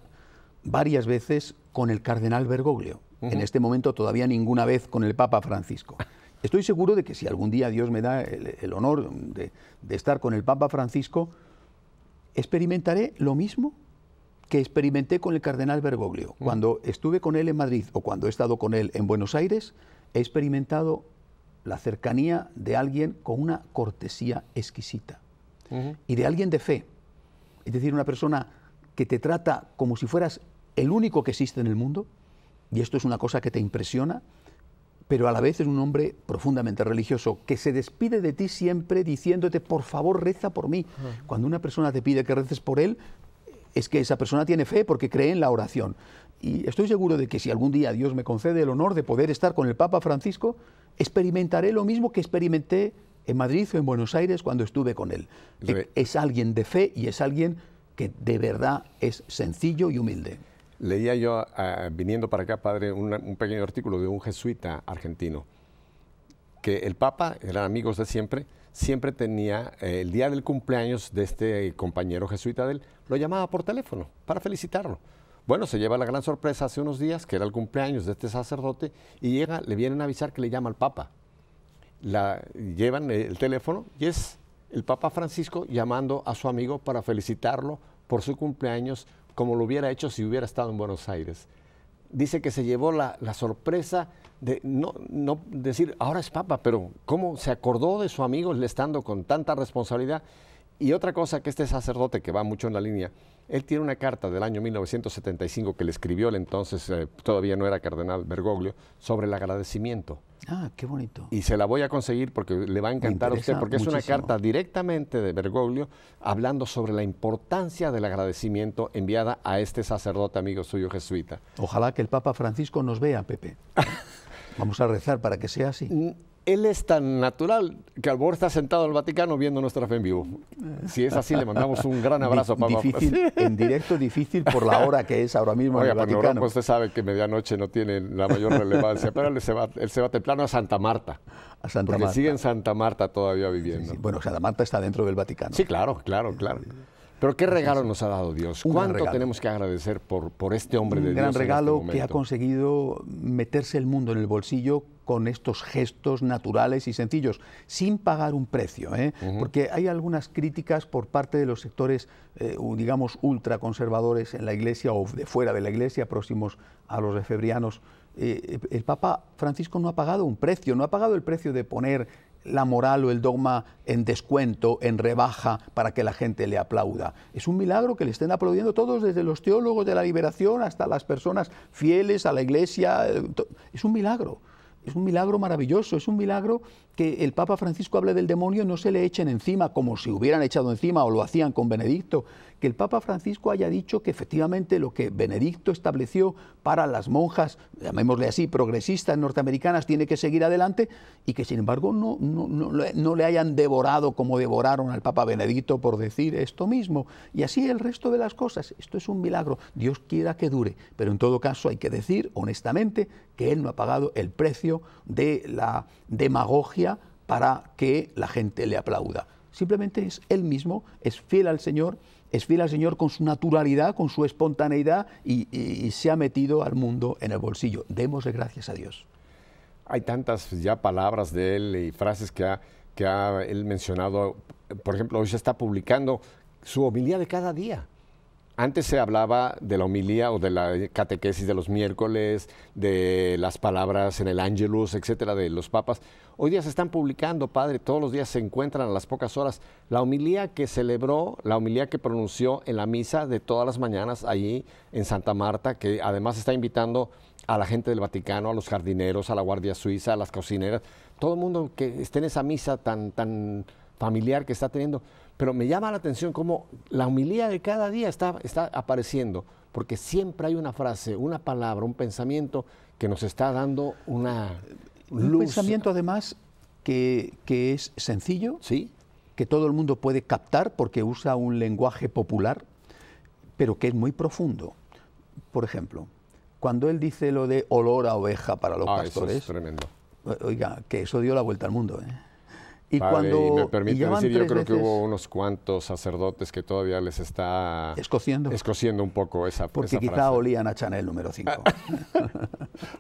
varias veces con el cardenal Bergoglio. En este momento todavía ninguna vez con el Papa Francisco. Estoy seguro de que si algún día Dios me da el honor de estar con el Papa Francisco, experimentaré lo mismo que experimenté con el cardenal Bergoglio. Cuando estuve con él en Madrid o cuando he estado con él en Buenos Aires, he experimentado la cercanía de alguien con una cortesía exquisita y de alguien de fe. Es decir, una persona que te trata como si fueras el único que existe en el mundo, y esto es una cosa que te impresiona, pero a la vez es un hombre profundamente religioso, que se despide de ti siempre diciéndote, por favor, reza por mí. Cuando una persona te pide que reces por él, es que esa persona tiene fe porque cree en la oración. Y estoy seguro de que si algún día Dios me concede el honor de poder estar con el Papa Francisco, experimentaré lo mismo que experimenté en Madrid o en Buenos Aires cuando estuve con él. Es alguien de fe y es alguien que de verdad es sencillo y humilde. Leía yo, viniendo para acá, padre, un pequeño artículo de un jesuita argentino, que el Papa, eran amigos de siempre tenía, el día del cumpleaños de este compañero jesuita de él, lo llamaba por teléfono para felicitarlo. Bueno, se lleva la gran sorpresa hace unos días, que era el cumpleaños de este sacerdote, y le vienen a avisar que le llama al Papa. Llevan el teléfono y es el Papa Francisco llamando a su amigo para felicitarlo por su cumpleaños, como lo hubiera hecho si hubiera estado en Buenos Aires. dice que se llevó la sorpresa de no decir, ahora es papa, pero cómo se acordó de su amigo estando con tanta responsabilidad. Y otra cosa que este sacerdote, que va mucho en la línea, él tiene una carta del año 1975 que le escribió el entonces, todavía no era cardenal, Bergoglio, sobre el agradecimiento. Ah, qué bonito. Y se la voy a conseguir porque le va a encantar a usted, porque es una carta directamente de Bergoglio hablando sobre la importancia del agradecimiento enviada a este sacerdote amigo suyo jesuita. Ojalá que el Papa Francisco nos vea, Pepe. Vamos a rezar para que sea así. Él es tan natural que al está sentado en el Vaticano viendo nuestra fe en vivo. Si es así, le mandamos un gran abrazo, Papa. Difícil, en directo difícil por la hora que es ahora mismo en el Vaticano. Oiga, Europa, usted sabe que medianoche no tiene la mayor relevancia, pero él se va temprano a Santa Marta. A Santa porque Marta. sigue en Santa Marta todavía viviendo. Sí. Bueno, Santa Marta está dentro del Vaticano. Sí, claro. Pero qué regalo nos ha dado Dios. ¿Cuánto tenemos que agradecer por este hombre de Dios? Un gran regalo en este que ha conseguido meterse el mundo en el bolsillo con estos gestos naturales y sencillos, sin pagar un precio, porque hay algunas críticas por parte de los sectores, digamos, ultraconservadores en la Iglesia o de fuera de la Iglesia, próximos a los efebrianos. El Papa Francisco no ha pagado un precio, no ha pagado el precio de poner la moral o el dogma en descuento, en rebaja, para que la gente le aplauda. Es un milagro que le estén aplaudiendo todos, desde los teólogos de la liberación hasta las personas fieles a la Iglesia. Es un milagro. Es un milagro maravilloso, es un milagro que el Papa Francisco hable del demonio y no se le echen encima como si hubieran echado encima o lo hacían con Benedicto. Que el Papa Francisco haya dicho que efectivamente lo que Benedicto estableció para las monjas, llamémosle así, progresistas norteamericanas, tiene que seguir adelante y que sin embargo no le hayan devorado como devoraron al Papa Benedicto por decir esto mismo. Y así el resto de las cosas. Esto es un milagro. Dios quiera que dure, pero en todo caso hay que decir honestamente que él no ha pagado el precio de la demagogia para que la gente le aplauda. Simplemente es él mismo, es fiel al Señor con su naturalidad, con su espontaneidad y se ha metido al mundo en el bolsillo. Démosle gracias a Dios. Hay tantas ya palabras de él y frases que ha él mencionado. Por ejemplo, hoy se está publicando su homilía de cada día. Antes se hablaba de la homilía o de la catequesis de los miércoles, de las palabras en el Ángelus, etcétera, de los papas. Hoy día se están publicando, padre, todos los días se encuentran a las pocas horas la homilía que celebró, la homilía que pronunció en la misa de todas las mañanas allí en Santa Marta, que además está invitando a la gente del Vaticano, a los jardineros, a la Guardia Suiza, a las cocineras, todo el mundo que esté en esa misa tan familiar que está teniendo. Pero me llama la atención cómo la homilía de cada día está apareciendo, porque siempre hay una frase, una palabra, un pensamiento que nos está dando una luz. Un pensamiento además que es sencillo, ¿sí?, que todo el mundo puede captar porque usa un lenguaje popular, pero que es muy profundo. Por ejemplo, cuando él dice lo de olor a oveja para los pastores, eso es tremendo. Oiga, que eso dio la vuelta al mundo, Y padre, cuando y me permite decir, yo creo que veces, hubo unos cuantos sacerdotes que todavía les está escociendo un poco esa porque esa quizá frase. olían a Chanel número 5.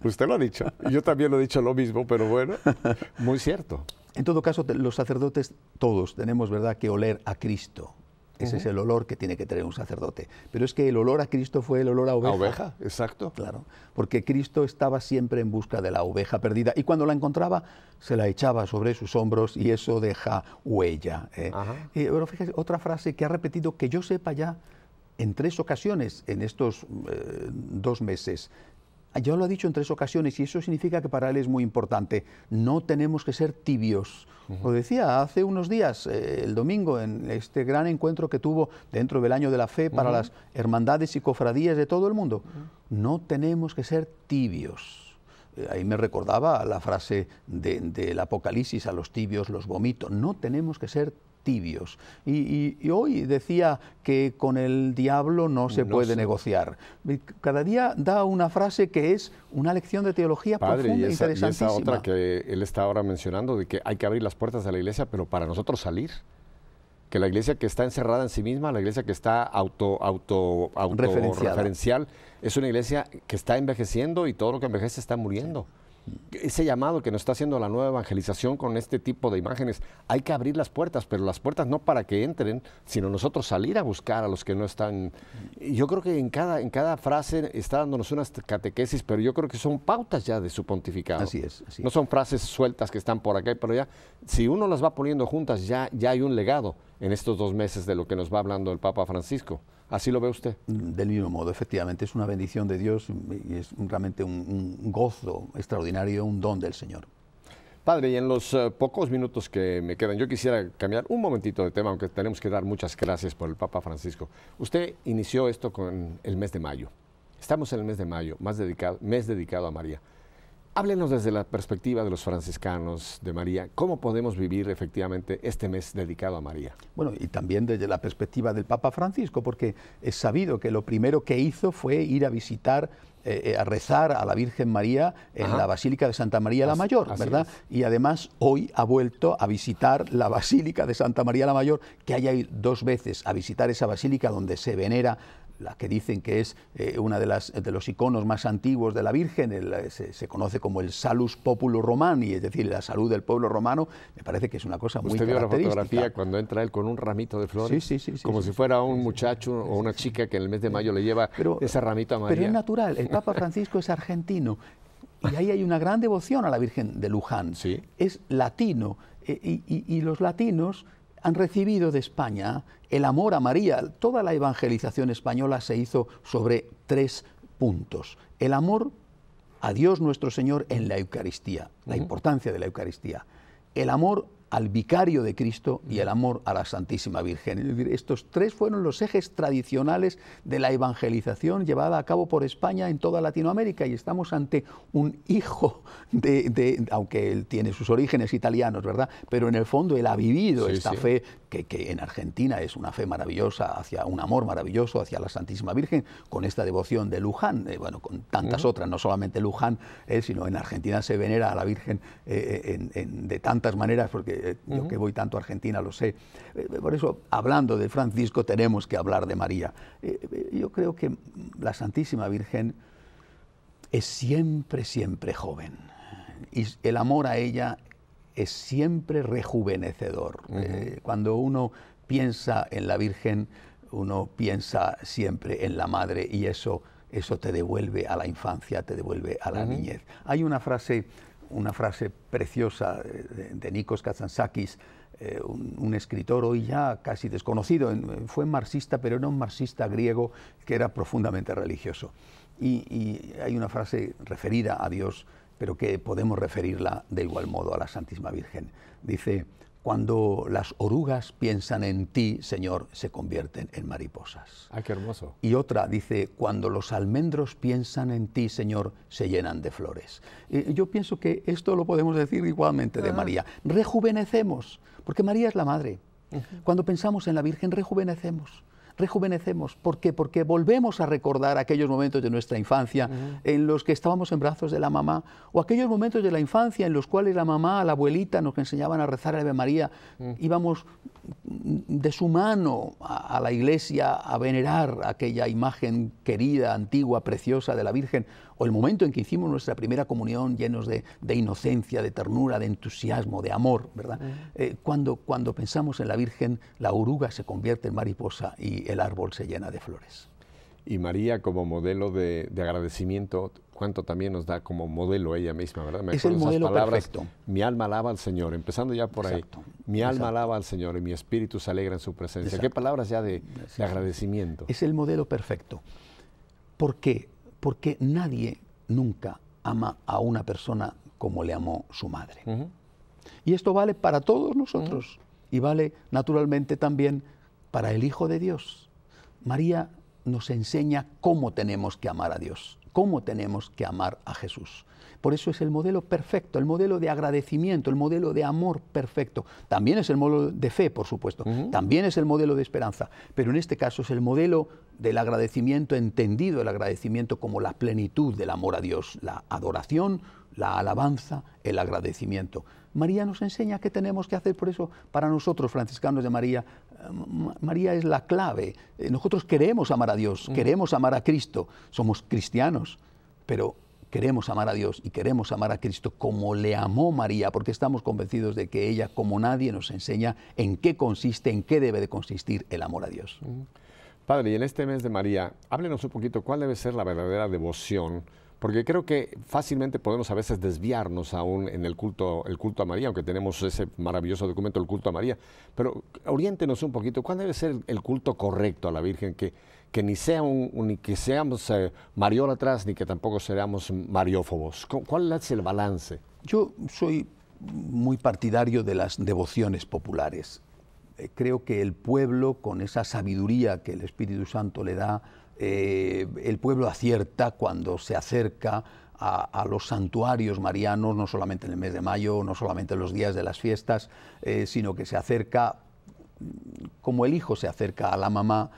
Usted lo ha dicho, yo también lo he dicho lo mismo, pero bueno, muy cierto. En todo caso, los sacerdotes todos tenemos, ¿verdad?, que oler a Cristo. Ese es el olor que tiene que tener un sacerdote. Pero es que el olor a Cristo fue el olor a oveja. A oveja, exacto. Claro, porque Cristo estaba siempre en busca de la oveja perdida y cuando la encontraba se la echaba sobre sus hombros y eso deja huella. Pero fíjate, otra frase que ha repetido que yo sepa ya en 3 ocasiones en estos 2 meses. Ya lo ha dicho en 3 ocasiones y eso significa que para él es muy importante. No tenemos que ser tibios. Lo decía hace unos días, el domingo, en este gran encuentro que tuvo dentro del Año de la Fe para las hermandades y cofradías de todo el mundo. No tenemos que ser tibios. Ahí me recordaba la frase del Apocalipsis, a los tibios los vomito. No tenemos que ser tibios. Y hoy decía que con el diablo no se puede negociar. Cada día da una frase que es una lección de teología profunda, interesantísima. Y esa otra que él está ahora mencionando, de que hay que abrir las puertas de la iglesia, pero para nosotros salir. Que la iglesia que está encerrada en sí misma, la iglesia que está autorreferencial, es una iglesia que está envejeciendo y todo lo que envejece está muriendo. ese llamado que nos está haciendo la nueva evangelización con este tipo de imágenes. Hay que abrir las puertas, pero las puertas no para que entren, sino nosotros salir a buscar a los que no están. Yo creo que en cada frase está dándonos unas catequesis, pero yo creo que son pautas ya de su pontificado. Así es. Así no son frases sueltas que están por acá y por allá. Si uno las va poniendo juntas, ya hay un legado en estos 2 meses de lo que nos va hablando el Papa Francisco. ¿Así lo ve usted? Del mismo modo, efectivamente, es una bendición de Dios y es realmente un gozo extraordinario, un don del Señor. Padre, y en los pocos minutos que me quedan, yo quisiera cambiar un momentito de tema, aunque tenemos que dar muchas gracias por el Papa Francisco. Usted inició esto con el mes de mayo. Estamos en el mes de mayo, mes dedicado a María. Háblenos desde la perspectiva de los franciscanos de María, ¿cómo podemos vivir efectivamente este mes dedicado a María? Bueno, y también desde la perspectiva del Papa Francisco, porque es sabido que lo primero que hizo fue ir a visitar, a rezar a la Virgen María en la Basílica de Santa María la Mayor, ¿verdad? Y además hoy ha vuelto a visitar la Basílica de Santa María la Mayor, que haya ido 2 veces a visitar esa basílica donde se venera la que dicen que es una de los iconos más antiguos de la Virgen, se conoce como el Salus Populi Romani, es decir, la salud del pueblo romano. Me parece que es una cosa muy característica. ¿Usted vio la fotografía cuando entra él con un ramito de flores? Sí. Como si fuera un muchacho o una chica que en el mes de mayo le lleva ese ramito a María. Pero es natural, el Papa Francisco es argentino y ahí hay una gran devoción a la Virgen de Luján. ¿Sí? Es latino y los latinos han recibido de España el amor a María. Toda la evangelización española se hizo sobre 3 puntos. El amor a Dios nuestro Señor en la Eucaristía, la importancia de la Eucaristía. El amor al vicario de Cristo y el amor a la Santísima Virgen. Es decir, estos 3 fueron los ejes tradicionales de la evangelización llevada a cabo por España en toda Latinoamérica, y estamos ante un hijo aunque él tiene sus orígenes italianos, ¿verdad? Pero en el fondo él ha vivido esta fe que en Argentina es una fe maravillosa, hacia un amor maravilloso hacia la Santísima Virgen, con esta devoción de Luján, bueno, con tantas otras, no solamente Luján, sino en Argentina se venera a la Virgen de tantas maneras, porque yo que voy tanto a Argentina lo sé. Por eso, hablando de Francisco, tenemos que hablar de María. Yo creo que la Santísima Virgen es siempre, siempre joven, y el amor a ella es siempre rejuvenecedor. Cuando uno piensa en la Virgen, uno piensa siempre en la Madre, y eso te devuelve a la infancia, te devuelve a la niñez. Hay una frase preciosa de Nikos Kazantzakis, un escritor hoy ya casi desconocido, fue marxista, pero era un marxista griego que era profundamente religioso. Y hay una frase referida a Dios, pero que podemos referirla de igual modo a la Santísima Virgen. Dice: cuando las orugas piensan en ti, Señor, se convierten en mariposas. ¡Ay, qué hermoso! Y otra dice: cuando los almendros piensan en ti, Señor, se llenan de flores. Yo pienso que esto lo podemos decir igualmente de María. Rejuvenecemos, porque María es la Madre. Cuando pensamos en la Virgen, rejuvenecemos. ¿Por qué? Porque volvemos a recordar aquellos momentos de nuestra infancia en los que estábamos en brazos de la mamá, o aquellos momentos de la infancia en los cuales la mamá, la abuelita nos enseñaban a rezar a Ave María. Íbamos de su mano a la iglesia a venerar aquella imagen querida, antigua, preciosa de la Virgen, o el momento en que hicimos nuestra primera comunión llenos de inocencia, de ternura, de entusiasmo, de amor, ¿verdad? Cuando pensamos en la Virgen, la oruga se convierte en mariposa y el árbol se llena de flores. Y María, como modelo de agradecimiento, cuánto también nos da como modelo ella misma, ¿verdad? Es el modelo palabras, perfecto. Mi alma alaba al Señor, empezando ya por Exacto. ahí. Mi alma alaba al Señor y mi espíritu se alegra en su presencia. Exacto. ¿Qué palabras ya de agradecimiento? Es el modelo perfecto. ¿Por qué? Porque nadie nunca ama a una persona como le amó su madre. Y esto vale para todos nosotros. Y vale naturalmente también para el Hijo de Dios. María nos enseña cómo tenemos que amar a Dios, cómo tenemos que amar a Jesús. Por eso es el modelo perfecto, el modelo de agradecimiento, el modelo de amor perfecto. También es el modelo de fe, por supuesto, también es el modelo de esperanza, pero en este caso es el modelo del agradecimiento entendido, el agradecimiento como la plenitud del amor a Dios, la adoración, la alabanza, el agradecimiento. María nos enseña qué tenemos que hacer, por eso para nosotros, franciscanos de María, María es la clave. Nosotros queremos amar a Dios, queremos amar a Cristo, somos cristianos, pero queremos amar a Dios y queremos amar a Cristo como le amó María, porque estamos convencidos de que ella, como nadie, nos enseña en qué consiste, en qué debe de consistir el amor a Dios. Padre, y en este mes de María, háblenos un poquito cuál debe ser la verdadera devoción, porque creo que fácilmente podemos a veces desviarnos aún en el culto a María, aunque tenemos ese maravilloso documento, el culto a María, pero oriéntenos un poquito, ¿cuál debe ser el culto correcto a la Virgen? Que ni ni que seamos mariólatras, ni que tampoco seamos mariófobos. ¿Cuál es el balance? Yo soy muy partidario de las devociones populares. Creo que el pueblo, con esa sabiduría que el Espíritu Santo le da, el pueblo acierta cuando se acerca a los santuarios marianos, no solamente en el mes de mayo, no solamente en los días de las fiestas, sino que se acerca, como el hijo se acerca a la mamá,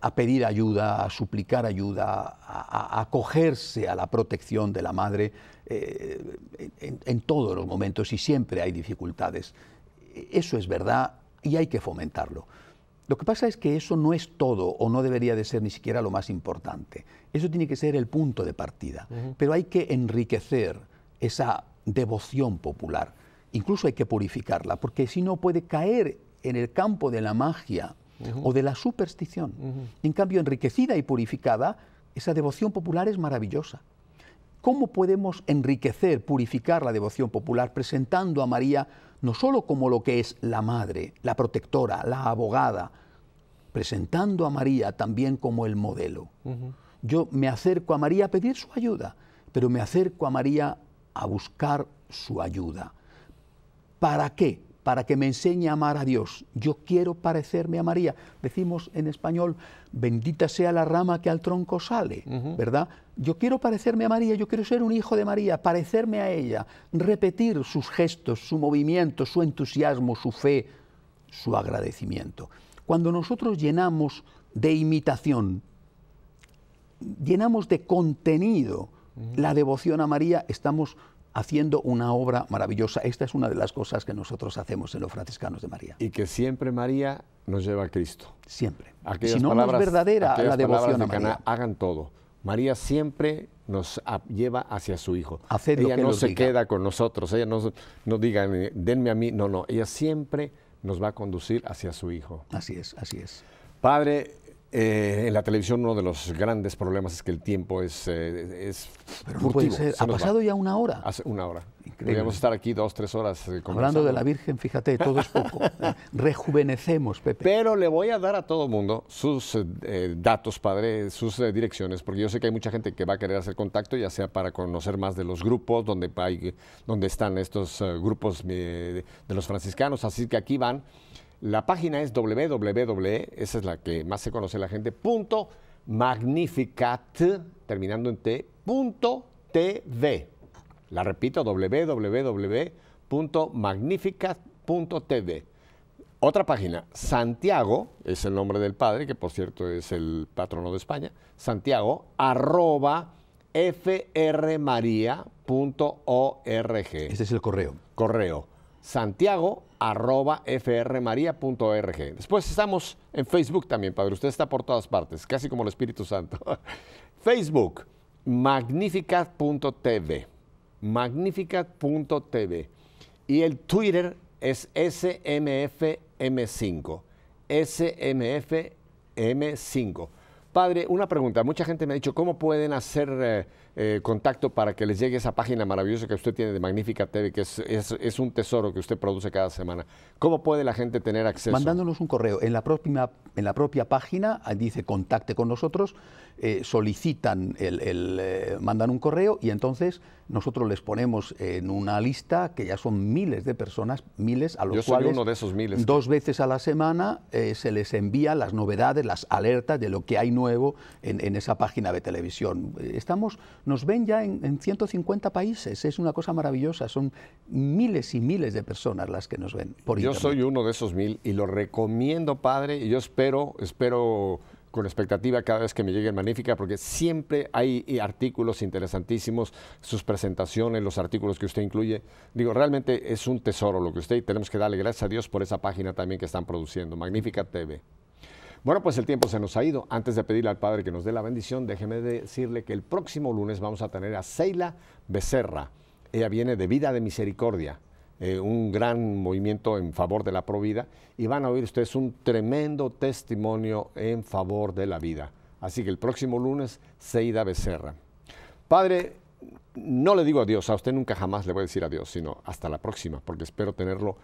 a pedir ayuda, a suplicar ayuda, a acogerse a la protección de la madre en todos los momentos, y siempre hay dificultades. Eso es verdad y hay que fomentarlo. Lo que pasa es que eso no es todo, o no debería de ser ni siquiera lo más importante. Eso tiene que ser el punto de partida. Pero hay que enriquecer esa devoción popular. Incluso hay que purificarla, porque si no puede caer en el campo de la magia o de la superstición. En cambio, enriquecida y purificada, esa devoción popular es maravillosa. ¿Cómo podemos enriquecer, purificar la devoción popular presentando a María no solo como lo que es la madre, la protectora, la abogada, presentando a María también como el modelo? Yo me acerco a María a pedir su ayuda, pero me acerco a María a buscar su ayuda. ¿Para qué? Para que me enseñe a amar a Dios. Yo quiero parecerme a María. Decimos en español, bendita sea la rama que al tronco sale, ¿verdad? Yo quiero parecerme a María, yo quiero ser un hijo de María, parecerme a ella, repetir sus gestos, su movimiento, su entusiasmo, su fe, su agradecimiento. Cuando nosotros llenamos de imitación, llenamos de contenido la devoción a María, estamos haciendo una obra maravillosa. Esta es una de las cosas que nosotros hacemos en los franciscanos de María. Y que siempre María nos lleva a Cristo. Siempre. Aquellas si no, no es verdadera la devoción a María. Hagan todo. María siempre nos lleva hacia su Hijo. Haced ella lo que no nos se diga. queda con nosotros, ella no diga, denme a mí, no, ella siempre nos va a conducir hacia su Hijo. Así es, así es. Padre, en la televisión uno de los grandes problemas es que el tiempo es Pero no furtivo, puede ser. se Ha nos pasado va. ya una hora. Hace una hora. Increíble. Podríamos estar aquí 2, 3 horas conversando. Hablando de la Virgen, fíjate, todo es poco. Rejuvenecemos, Pepe. Pero le voy a dar a todo mundo sus datos, padre, sus direcciones, porque yo sé que hay mucha gente que va a querer hacer contacto, ya sea para conocer más de los grupos, donde están estos grupos de los franciscanos. Así que aquí van. La página es www, esa es la que más se conoce la gente, .magnificat, terminando en t, .tv. La repito, www.magnificat.tv. Otra página, Santiago, es el nombre del padre, que por cierto es el patrono de España, Santiago, @frmaria.org. Este es el correo. Correo, santiago@frmaria.org. Después estamos en Facebook también, padre. Usted está por todas partes, casi como el Espíritu Santo. Facebook, magnificat.tv. Magnificat.tv. Y el Twitter es SMFM5. SMFM5. Padre, una pregunta. Mucha gente me ha dicho, ¿cómo pueden hacer contacto para que les llegue esa página maravillosa que usted tiene de Magnificat TV, que es un tesoro que usted produce cada semana? ¿Cómo puede la gente tener acceso? Mandándonos un correo. En la propia página dice contacte con nosotros, solicitan, mandan un correo y entonces nosotros les ponemos en una lista que ya son miles de personas, miles a los cuales uno de esos miles. 2 veces a la semana se les envía las novedades, las alertas de lo que hay nuevo en esa página de televisión. Nos ven ya en 150 países, es una cosa maravillosa, son miles y miles de personas las que nos ven por Yo internet. soy uno de esos 1000 y lo recomiendo, padre, y yo espero con expectativa cada vez que me llegue el Magnífica, porque siempre hay artículos interesantísimos, sus presentaciones, los artículos que usted incluye. Digo, realmente es un tesoro lo que usted, y tenemos que darle gracias a Dios por esa página también que están produciendo, Magnífica TV. Bueno, pues el tiempo se nos ha ido. Antes de pedirle al Padre que nos dé la bendición, déjeme decirle que el próximo lunes vamos a tener a Seila Becerra. Ella viene de Vida de Misericordia, un gran movimiento en favor de la provida, y van a oír ustedes un tremendo testimonio en favor de la vida. Así que el próximo lunes, Seila Becerra. Padre, no le digo adiós, a usted nunca jamás le voy a decir adiós, sino hasta la próxima, porque espero tenerlo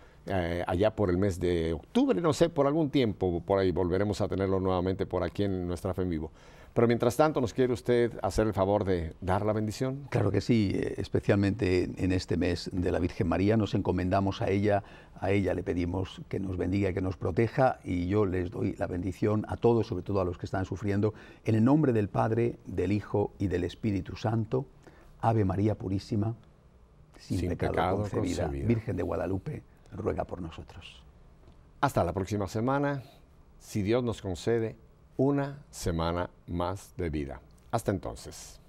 allá por el mes de octubre, no sé, por algún tiempo, por ahí volveremos a tenerlo nuevamente por aquí en Nuestra Fe en Vivo. Pero mientras tanto, ¿nos quiere usted hacer el favor de dar la bendición? Claro que sí, especialmente en este mes de la Virgen María nos encomendamos a ella le pedimos que nos bendiga y que nos proteja, y yo les doy la bendición a todos, sobre todo a los que están sufriendo, en el nombre del Padre, del Hijo y del Espíritu Santo. Ave María Purísima, sin pecado concebida, Virgen de Guadalupe, ruega por nosotros. Hasta la próxima semana, si Dios nos concede una semana más de vida. Hasta entonces.